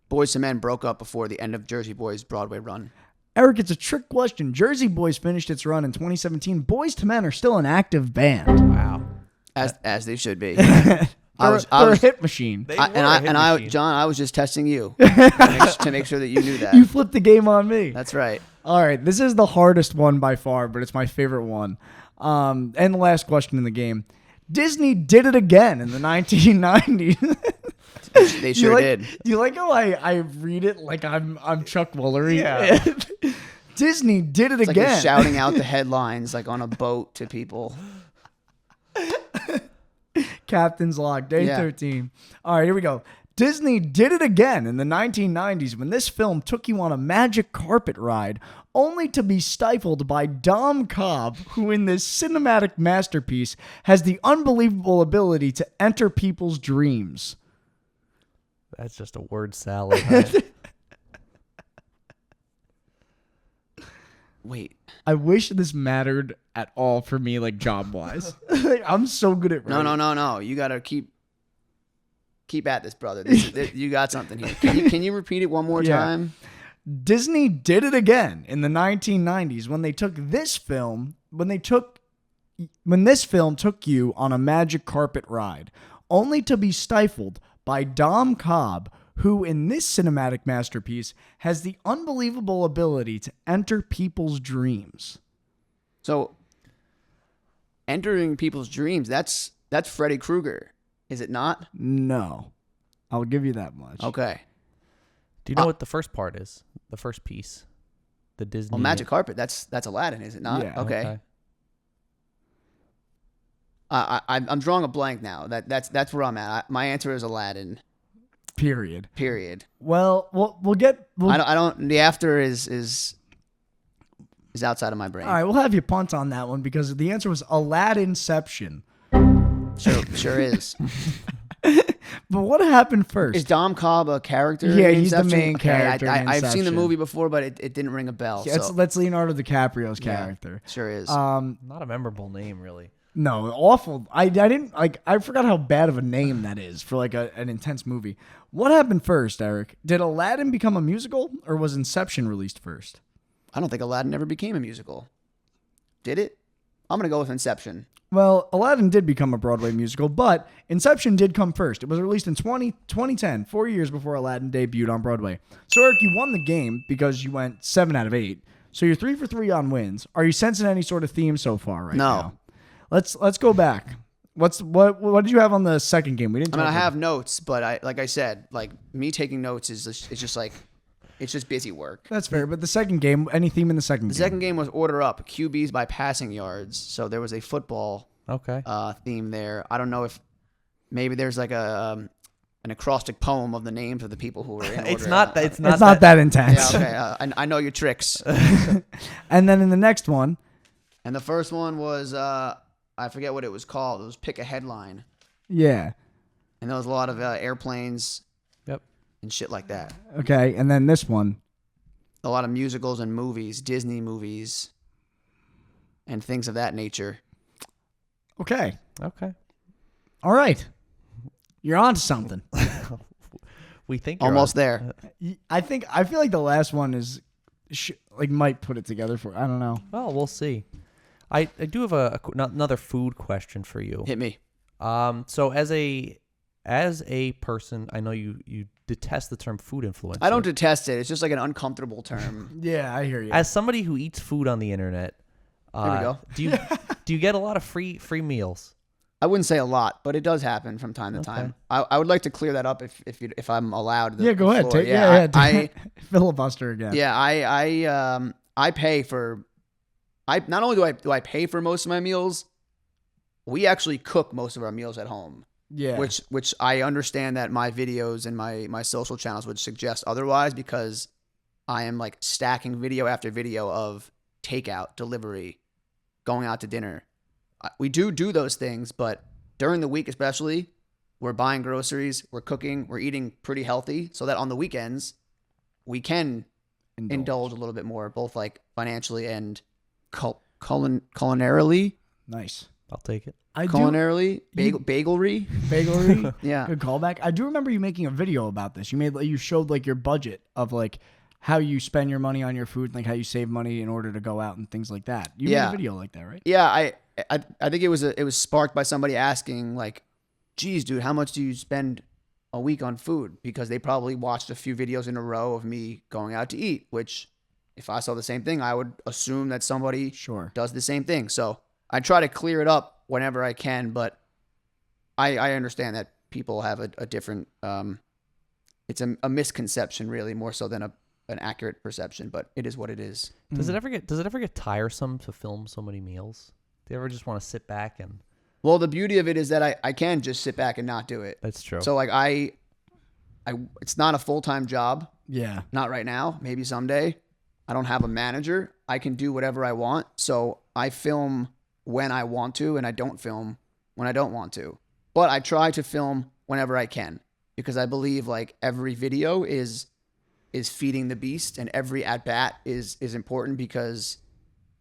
Boys to Men broke up before the end of Jersey Boys' Broadway run. Eric, it's a trick question. Jersey Boys finished its run in 2017. Boys to Men are still an active band. Wow. As they should be. They're was a hit machine. John, I was just testing you to make sure that you knew that. You flipped the game on me. That's right. All right, this is the hardest one by far, but it's my favorite one. And the last question in the game. Disney did it again in the 1990s. They sure did. Do you like how I read it like I'm Chuck Woolery? Yeah. Disney did it It's like again. you're shouting out the headlines like on a boat to people. Captain's Log, Day Yeah. 13. All right, here we go. Disney did it again in the 1990s when this film took you on a magic carpet ride, only to be stifled by Dom Cobb, who in this cinematic masterpiece has the unbelievable ability to enter people's dreams. That's just a word salad. Right? Wait. I wish this mattered at all for me, like job-wise. I'm so good at writing. No. You gotta keep at this, brother. You got something here. Can you repeat it one more Yeah. time? Disney did it again in the 1990s when this film took you on a magic carpet ride, only to be stifled by Dom Cobb, who in this cinematic masterpiece has the unbelievable ability to enter people's dreams. So, entering people's dreams, that's Freddy Krueger, is it not? No. I'll give you that much. Okay. Do you know what the first part is? The first piece, the Disney. Well, magic carpet, that's Aladdin, is it not? Yeah. Okay. I'm drawing a blank now. That's where I'm at. My answer is Aladdin. Period. Well, we'll get. I don't. The after is outside of my brain. All right, we'll have you punt on that one because the answer was Aladdinception. Sure is. But what happened first? Is Dom Cobb a character? Yeah, in he's the Inception? main character in I've seen the Inception. movie before, but it didn't ring a bell. Yeah, so. that's Leonardo DiCaprio's character. Sure is. Not a memorable name, really. No, awful. I didn't like. I forgot how bad of a name that is for like an intense movie. What happened first, Eric? Did Aladdin become a musical, or was Inception released first? I don't think Aladdin ever became a musical. Did it? I'm gonna go with Inception. Well, Aladdin did become a Broadway musical, but Inception did come first. It was released in 2010, 4 years before Aladdin debuted on Broadway. So, Eric, you won the game because you went 7 out of 8. So you're 3 for 3 on wins. Are you sensing any sort of theme so far right now? Let's go back. What did you have on the second game? We didn't. I have notes, but like I said, me taking notes is it's just busy work. That's fair. But the second game, any theme in the second game? The second game was order up QBs by passing yards. So there was a football theme there. I don't know if maybe there's like an acrostic poem of the names of the people who were in order. It's not that intense. Yeah, okay. I know your tricks. And then in the next one, And the first one was I forget what it was called. It was pick a headline. yeah, And there was a lot of airplanes. Yep. And shit like that. okay, and then this one, A lot of musicals and movies, Disney movies, and things of that nature. okay, all right, you're on to something. We think you're Almost on. there. I feel like the last one is might put it together for. I don't know. Well, we'll see. I do have another food question for you. Hit me. So as as a person, I know you detest the term food influencer. I don't detest it. It's just like an uncomfortable term. Yeah, I hear you. As somebody who eats food on the internet, Here we go. do you get a lot of free meals? I wouldn't say a lot, but it does happen from time to time. I would like to clear that up if I'm allowed. Go ahead. Floor. I filibuster again. Yeah, I pay for. Not only do I pay for most of my meals, we actually cook most of our meals at home. Yeah. Which I understand that my videos and my social channels would suggest otherwise, because I am like stacking video after video of takeout, delivery, going out to dinner. We do those things, but during the week especially, we're buying groceries, we're cooking, we're eating pretty healthy, so that on the weekends we can indulge a little bit more, both like financially and culinarily. Nice. I'll take it. Culinarily, bagelry. Bagelry. Yeah. Good callback. I do remember you making a video about this. You showed like your budget of like how you spend your money on your food, and like how you save money in order to go out and things like that. You made a video like that, right? Yeah, I think it was sparked by somebody asking like, "Geez, dude, how much do you spend a week on food?" Because they probably watched a few videos in a row of me going out to eat, which if I saw the same thing, I would assume that somebody does the same thing. So I try to clear it up whenever I can, but I understand that people have a different, it's a misconception really, more so than an accurate perception, but it is what it is. Does it ever get tiresome to film so many meals? Do you ever just want to sit back and? Well, the beauty of it is that I can just sit back and not do it. That's true. So like it's not a full-time job. Yeah. Not right now. Maybe someday. I don't have a manager. I can do whatever I want. So I film when I want to, and I don't film when I don't want to. But I try to film whenever I can, because I believe like every video is feeding the beast, and every at bat is important, because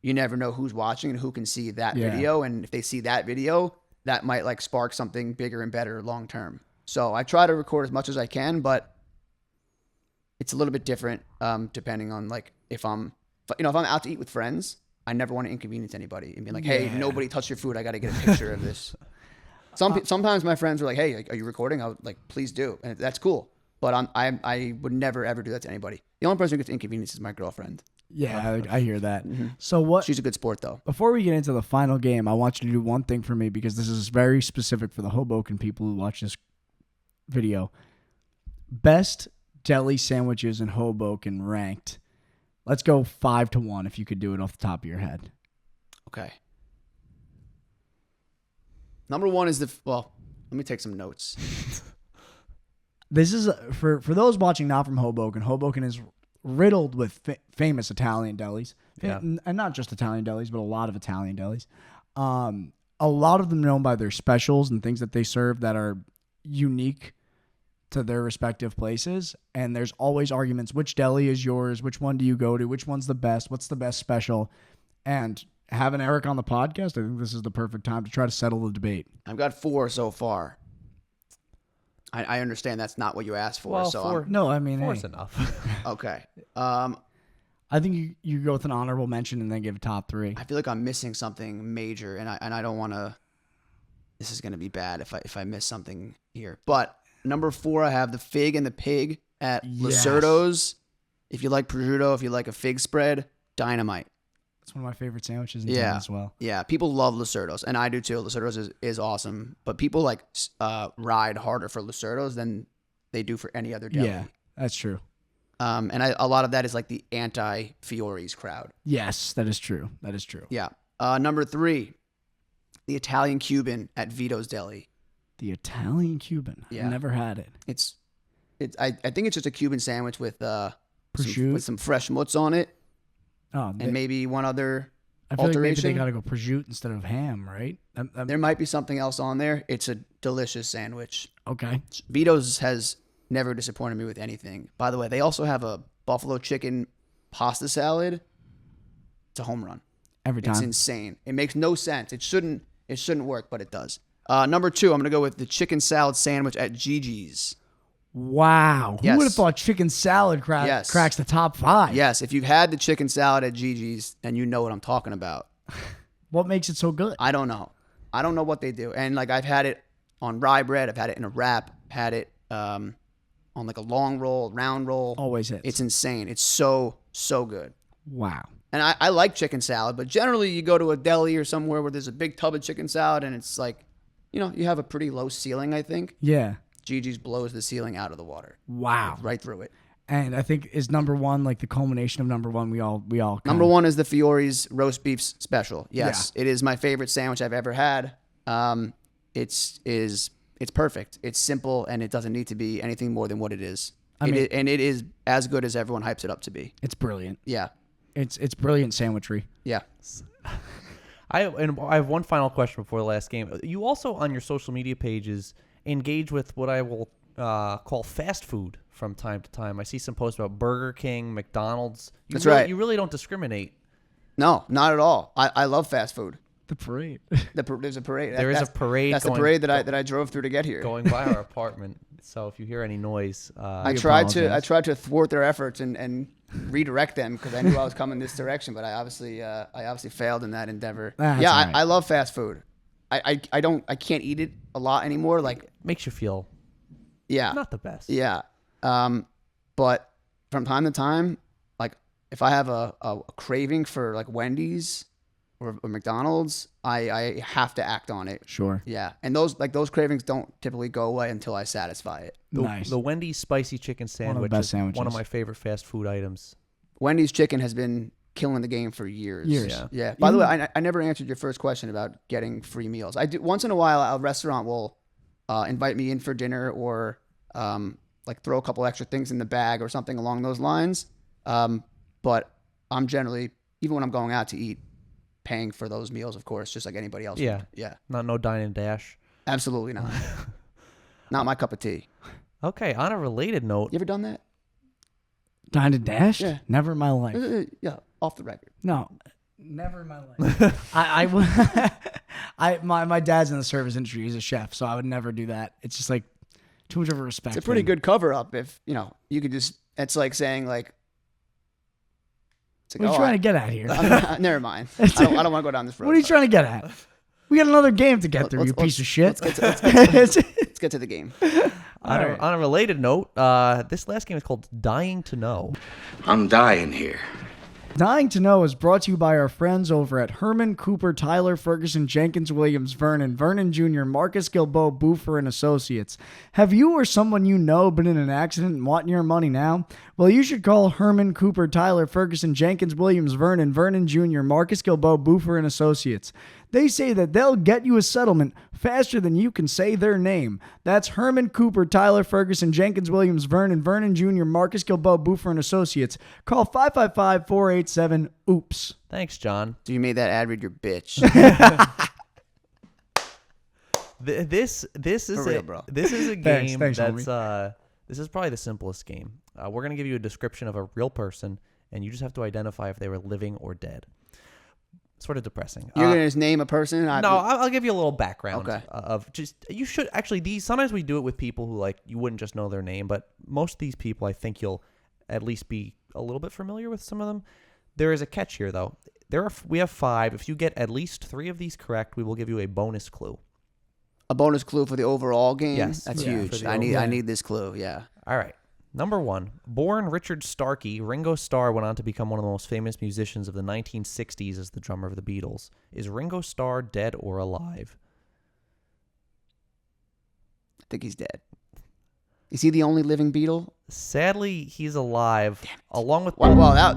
you never know who's watching and who can see that video, and if they see that video, that might like spark something bigger and better long term. So I try to record as much as I can, but it's a little bit different depending on like if I'm out to eat with friends, I never want to inconvenience anybody and be like, "Hey, nobody touch your food. I got to get a picture of this." Sometimes my friends are like, "Hey, are you recording?" I would like, "Please do," and that's cool. But I would never ever do that to anybody. The only person who gets inconvenience is my girlfriend. Yeah, I hear that. So what? She's a good sport though. Before we get into the final game, I want you to do one thing for me, because this is very specific for the Hoboken people who watch this video. Best deli sandwiches in Hoboken ranked. Let's go 5-1 if you could do it off the top of your head. Okay. Number one is let me take some notes. This is for those watching not from Hoboken. Hoboken is riddled with famous Italian delis, and not just Italian delis, but a lot of Italian delis. A lot of them known by their specials and things that they serve that are unique to their respective places. And there's always arguments: which deli is yours? Which one do you go to? Which one's the best? What's the best special? And having Eric on the podcast, I think this is the perfect time to try to settle the debate. I've got 4 so far. I understand that's not what you asked for. Well, so 4. No, I mean, Four's enough. Okay. I think you go with an honorable mention and then give a top 3. I feel like I'm missing something major, and I don't want to. This is going to be bad if I miss something here. But number 4, I have the fig and the pig at Lucerto's. If you like prosciutto, if you like a fig spread, dynamite. It's one of my favorite sandwiches in town as well. Yeah, people love Lucerto's, and I do too. Lucerto's is awesome, but people like ride harder for Lucerto's than they do for any other deli. Yeah, that's true. And a lot of that is like the anti-Fiore's crowd. Yes, that is true. That is true. Yeah. Number 3, the Italian Cuban at Vito's Deli. The Italian Cuban. Yeah. I never had it. It's I think it's just a Cuban sandwich with prosciutto, with some fresh mozz on it, oh, and maybe one other I feel like maybe alteration. they got to go prosciutto instead of ham, right? There might be something else on there. It's a delicious sandwich. Okay. Vito's has never disappointed me with anything. By the way, they also have a buffalo chicken pasta salad. It's a home run. Every time. It's insane. It makes no sense. It shouldn't work, but it does. Number 2, I'm going to go with the chicken salad sandwich at Gigi's. Wow. Yes. Who would have thought chicken salad cracks the top 5? Yes, if you've had the chicken salad at Gigi's, then you know what I'm talking about. What makes it so good? I don't know. I don't know what they do. And like I've had it on rye bread. I've had it in a wrap. had it on like a long roll, round roll. Always hits. It's insane. It's so good. Wow. And I like chicken salad, but generally you go to a deli or somewhere where there's a big tub of chicken salad and it's like, you have a pretty low ceiling, I think. Yeah. Gigi's blows the ceiling out of the water. Wow. Right through it. And I think is number one, like the culmination of number one. We all. Number one is the Fiore's roast beef special. Yes, It is my favorite sandwich I've ever had. It's perfect. It's simple and it doesn't need to be anything more than what it is. And it is as good as everyone hypes it up to be. It's brilliant. Yeah. It's brilliant sandwichery. Yeah. I have one final question before the last game. You also on your social media pages engage with what I will call fast food from time to time. I see some posts about Burger King, McDonald's. That's right. You really don't discriminate. No, not at all. I love fast food. The parade. There's a parade. There is a parade. That's the parade that I drove through to get here. Going by our apartment. So if you hear any noise, I tried to thwart their efforts and redirect them because I knew I was coming this direction, but I obviously failed in that endeavor. That's yeah, all right. I love fast food. I can't eat it a lot anymore. Like makes you feel not the best. Yeah. But from time to time, like if I have a craving for like Wendy's or McDonald's, I have to act on it. Sure. Yeah. And those cravings don't typically go away until I satisfy it. Nice. The Wendy's spicy chicken sandwich best is sandwiches. one of my favorite fast food items. Wendy's chicken has been killing the game for years. Yeah. By the way, I never answered your first question about getting free meals. I do once in a while. A restaurant will invite me in for dinner or like throw a couple extra things in the bag or something along those lines. But I'm generally, even when I'm going out to eat, paying for those meals, of course, just like anybody else. Yeah. Would. Yeah. No dine and dash. Absolutely not. Not my cup of tea. Okay. On a related note, You ever done that? Dine and dash? Yeah. Never in my life. Yeah. Off the record. No. Never in my life. My dad's in the service industry. He's a chef, so I would never do that. It's just like too much of a respect. It's a pretty thing. good cover up if, you could just, it's like saying like, What are you trying to get at here? Never mind. I don't want to go down this road. What are you trying to get at? We got another game to get through, you piece of shit. Let's get to the game. on a related note, this last game is called Dying to Know. I'm dying here. Dying to Know is brought to you by our friends over at Herman, Cooper, Tyler, Ferguson, Jenkins, Williams, Vernon Jr., Marcus Gilboa, Boofer, and Associates. Have you or someone you know been in an accident and want your money now? Well, you should call Herman, Cooper, Tyler, Ferguson, Jenkins, Williams, Vernon Jr., Marcus Gilboa, Boofer, and Associates. They say that they'll get you a settlement faster than you can say their name. That's Herman, Cooper, Tyler, Ferguson, Jenkins, Williams, Vernon Jr., Marcus Gilboa, Boofer, and Associates. Call 555-487-OOPS. Thanks, John. So you made that ad read your bitch. This is For real, bro. This is a game Thanks, that's homie. this is probably the simplest game. We're gonna give you a description of a real person, and you just have to identify if they were living or dead. Sort of depressing. You're going to just name a person? No, I'll give you a little background. Okay. Of just you should actually these. Sometimes we do it with people who like you wouldn't just know their name, but most of these people I think you'll at least be a little bit familiar with some of them. There is a catch here though. We have 5. If you get at least 3 of these correct, we will give you a bonus clue. A bonus clue for the overall game? Yes. That's Yeah, huge. for the I need this clue, yeah. All right. Number 1. Born Richard Starkey, Ringo Starr went on to become one of the most famous musicians of the 1960s as the drummer of the Beatles. Is Ringo Starr dead or alive? I think he's dead. Is he the only living Beatle? Sadly, he's alive. Along with Well,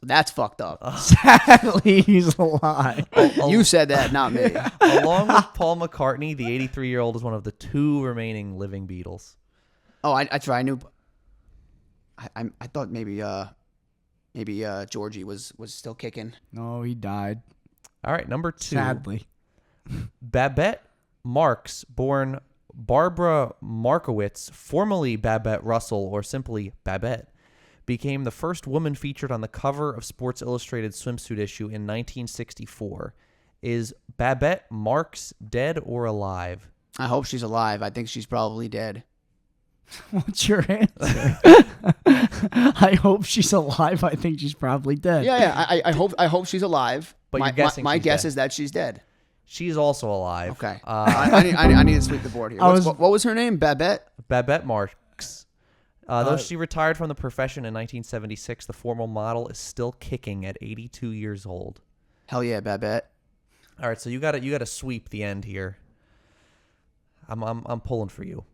that's fucked up. Sadly, he's alive. You said that, not me. along with Paul McCartney, the 83-year-old is one of the 2 remaining living Beatles. Oh, I knew. I thought maybe Georgie was still kicking. No, he died. All right, number 2. Sadly. Babette Marks, born Barbara Markowitz, formerly Babette Russell, or simply Babette, became the first woman featured on the cover of Sports Illustrated swimsuit issue in 1964. Is Babette Marks dead or alive? I hope she's alive. I think she's probably dead. What's your answer? I hope she's alive. I think she's probably dead. Yeah. I hope she's alive. But my, you're guessing my she's guess dead. is that she's dead. She's also alive. Okay. I need to sweep the board here. I What was her name? Babette? Babette Marks. Though she retired from the profession in 1976, the former model is still kicking at 82 years old. Hell yeah, Babette. All right, so you got to sweep the end here. I'm pulling for you.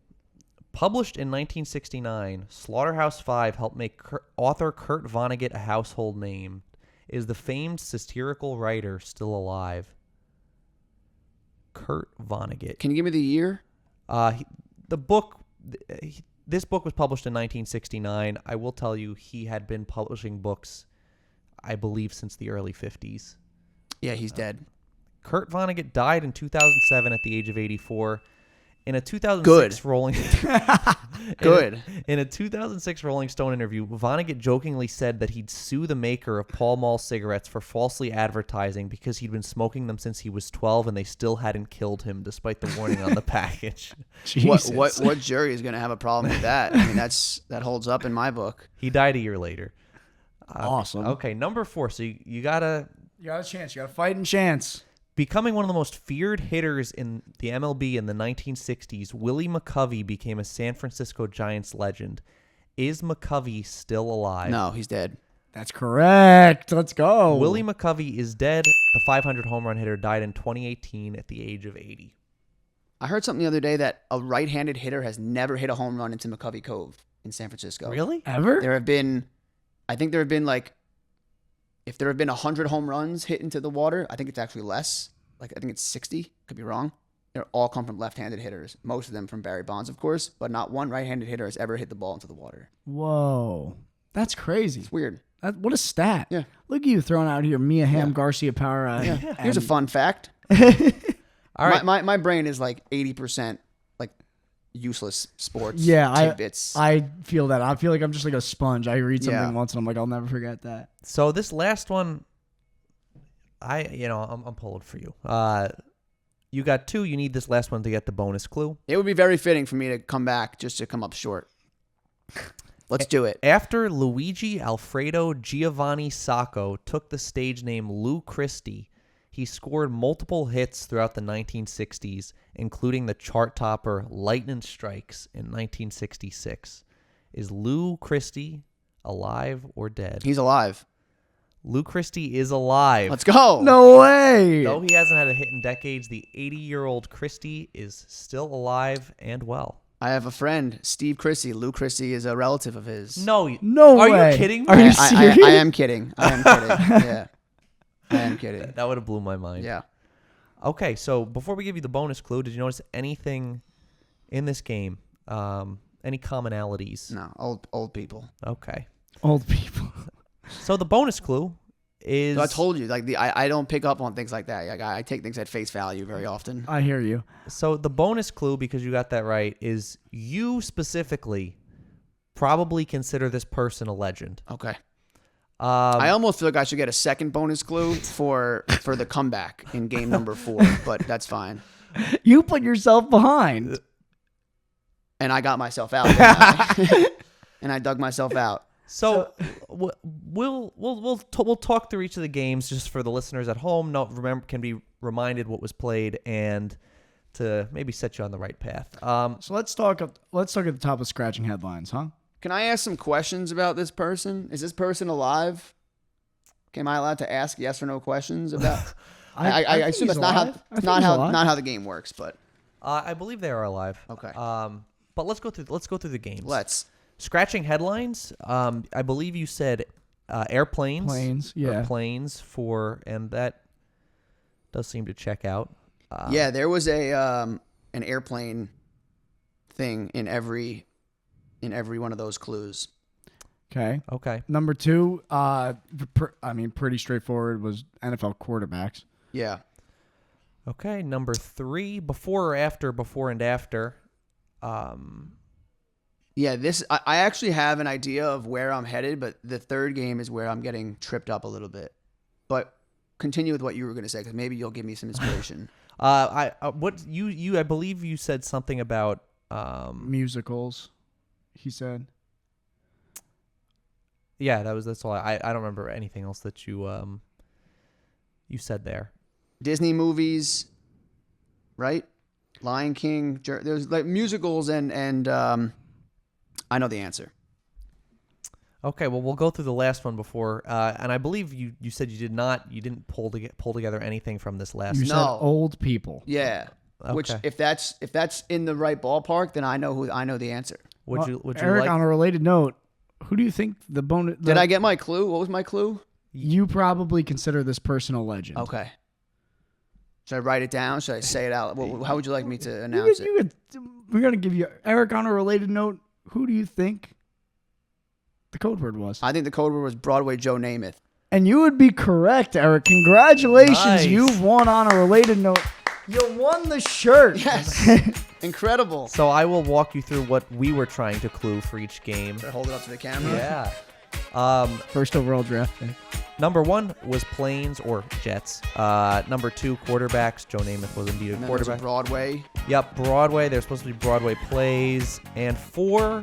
Published in 1969, Slaughterhouse-Five helped make author Kurt Vonnegut a household name. Is the famed satirical writer still alive? Kurt Vonnegut. Can you give me the year? This book was published in 1969. I will tell you, he had been publishing books, I believe, since the early 50s. Yeah, he's dead. Kurt Vonnegut died in 2007 at the age of 84. In a 2006 Rolling Good. In a 2006 Rolling Stone interview, Vonnegut jokingly said that he'd sue the maker of Pall Mall cigarettes for falsely advertising because he'd been smoking them since he was 12 and they still hadn't killed him despite the warning on the package. Jesus. What jury is going to have a problem with that? I mean, that holds up in my book. He died a year later. Awesome. Okay, number 4. So you gotta You got a chance. You got a fighting chance. Becoming one of the most feared hitters in the MLB in the 1960s, Willie McCovey became a San Francisco Giants legend. Is McCovey still alive? No, he's dead. That's correct. Let's go. Willie McCovey is dead. The 500 home run hitter died in 2018 at the age of 80. I heard something the other day that a right-handed hitter has never hit a home run into McCovey Cove in San Francisco. Really? Ever? I think there have been like, if there have been 100 home runs hit into the water, I think it's actually less. Like, I think it's 60. Could be wrong. They all come from left-handed hitters. Most of them from Barry Bonds, of course, but not one right-handed hitter has ever hit the ball into the water. Whoa. That's crazy. It's weird. What a stat. Yeah. Look at you throwing out here Mia Hamm, Garcia Power. Here's a fun fact. All right. My brain is like 80% like useless sports Yeah, tidbits. I feel that. I feel like I'm just like a sponge. I read something once and I'm like, I'll never forget that. So this last one, I'm pulling for you. You got 2. You need this last one to get the bonus clue. It would be very fitting for me to come back just to come up short. Let's do it. After Luigi Alfredo Giovanni Sacco took the stage name Lou Christie, he scored multiple hits throughout the 1960s, including the chart topper Lightning Strikes in 1966. Is Lou Christie alive or dead? He's alive. Lou Christie is alive. Let's go. No way. Though he hasn't had a hit in decades, the 80-year-old Christie is still alive and well. I have a friend, Steve Christie. Lou Christie is a relative of his. No Are way. you kidding me? Are you serious? I am kidding. I am kidding. Yeah. I am kidding. That would have blew my mind. Yeah. Okay, so before we give you the bonus clue, did you notice anything in this game? Any commonalities? No, old people. Okay. Old people. So the bonus clue is... So I told you, like I don't pick up on things like that. Like I take things at face value very often. I hear you. So the bonus clue, because you got that right, is you specifically probably consider this person a legend. Okay. I almost feel like I should get a second bonus clue for the comeback in game number 4, but that's fine. You put yourself behind. And I got myself out. Didn't I? And I dug myself out. So we'll talk through each of the games just for the listeners at home. Can be reminded what was played and to maybe set you on the right path. So let's talk at the top of scratching headlines, huh? Can I ask some questions about this person? Is this person alive? Am I allowed to ask yes or no questions about? I assume that's not how the game works, but I believe they are alive. Okay. But let's go through the games. Let's. Scratching headlines. I believe you said airplanes. Planes, yeah. Planes and that does seem to check out. Yeah, there was an airplane thing in every one of those clues. Okay. Number 2, pretty straightforward, was NFL quarterbacks. Yeah. Okay. Number 3, before and after. Yeah, I actually have an idea of where I'm headed, but the third game is where I'm getting tripped up a little bit. But continue with what you were going to say, because maybe you'll give me some inspiration. I believe you said something about musicals. He said. Yeah, that's all. I don't remember anything else that you said there. Disney movies, right? Lion King. There's like musicals and I know the answer. Okay, well, we'll go through the last one before, and I believe you said you didn't pull together anything from this last. You one. said No. old people. Yeah. Which Okay. if that's in the right ballpark, then I know the answer. Would you Eric, like? on a related note, who do you think the bonus? Did I get my clue? What was my clue? You probably consider this person a legend. Okay. Should I write it down? Should I say it out? How would you like me to announce it? We're gonna give you Eric on a related note. Who do you think the code word was? I think the code word was Broadway Joe Namath. And you would be correct, Eric. Congratulations, Nice. you've won on a related note. You won the shirt. Yes. Incredible. So I will walk you through what we were trying to clue for each game. Should I hold it up to the camera? Yeah. First overall draft pick. Number 1 was planes or jets. Number 2, quarterbacks. Joe Namath was indeed a And then there's a quarterback. Broadway. Yep, Broadway. They're supposed to be Broadway plays. And 4,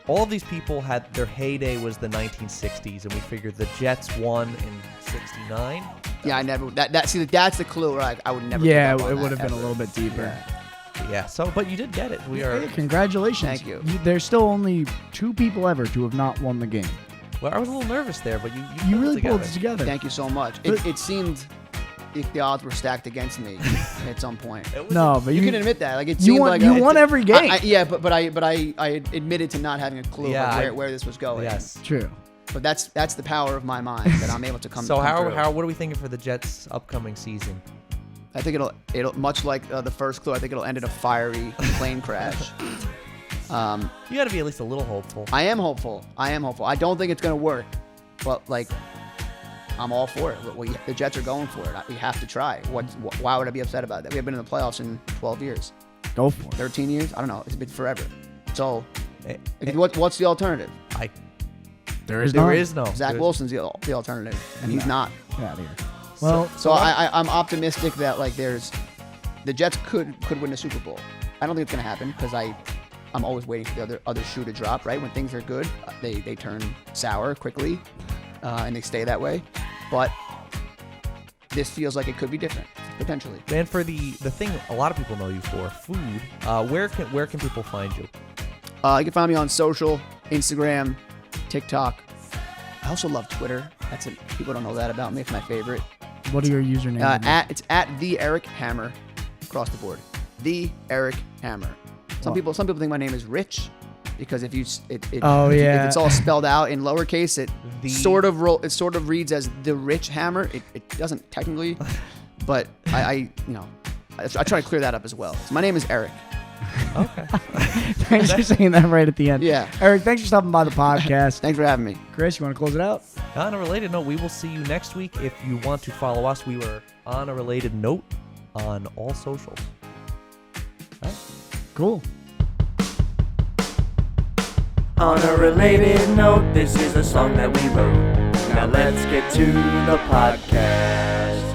all of these people had their heyday was the 1960s, and we figured the Jets won in '69. Yeah, I never. That's the clue. Where I would never. Yeah, pick up on it that would have been a ever. little bit deeper. Yeah. So, but you did get it. We are. Hey, congratulations. Thank you. There's still only 2 people ever to have not won the game. Well, I was a little nervous there, but you You pulled really it together. pulled it together. Thank you so much. It seemed if the odds were stacked against me at some point. It was No, but You can admit that. Like it you seemed won- like you won every game. Yeah, but I admitted to not having a clue Yeah, of where this was going. Yes. True. But that's the power of my mind that I'm able to come. So come through. what are we thinking for the Jets' upcoming season? I think it'll much like the first clue. I think it'll end in a fiery plane crash. You got to be at least a little hopeful. I am hopeful. I don't think it's gonna work, but like, I'm all for it. The Jets are going for it. We have to try. Why would I be upset about that? We have been in the playoffs in 12 years, Go for it. 13 years. I don't know. It's been forever. So, Eh, what's the alternative? There is There is no. Zach there's- Wilson's the alternative, and he's not. Get out of here. Well, So I'm optimistic that like the Jets could win the Super Bowl. I don't think it's gonna happen because I'm always waiting for the other shoe to drop. Right when things are good, they turn sour quickly, and they stay that way. But this feels like it could be different potentially. And for the thing a lot of people know you for, food. Where can people find you? You can find me on social, Instagram, TikTok. I also love Twitter. People don't know that about me. It's my favorite. what are your usernames? It's at the Eric Hammer across the board. The Eric Hammer. Some people think my name is Rich because if Oh, yeah. if it's all spelled out in lowercase, it The- sort of reads as the Rich Hammer. It doesn't technically, but I try to clear that up as well. So my name is Eric. Okay. Thanks for saying that right at the end. Yeah. Eric, thanks for stopping by the podcast. Thanks for having me. Chris, you want to close it out? On a related note, we will see you next week. If you want to follow us, we were on a related note on all socials. All right. Cool. On a related note, this is a song that we wrote. Now let's get to the podcast.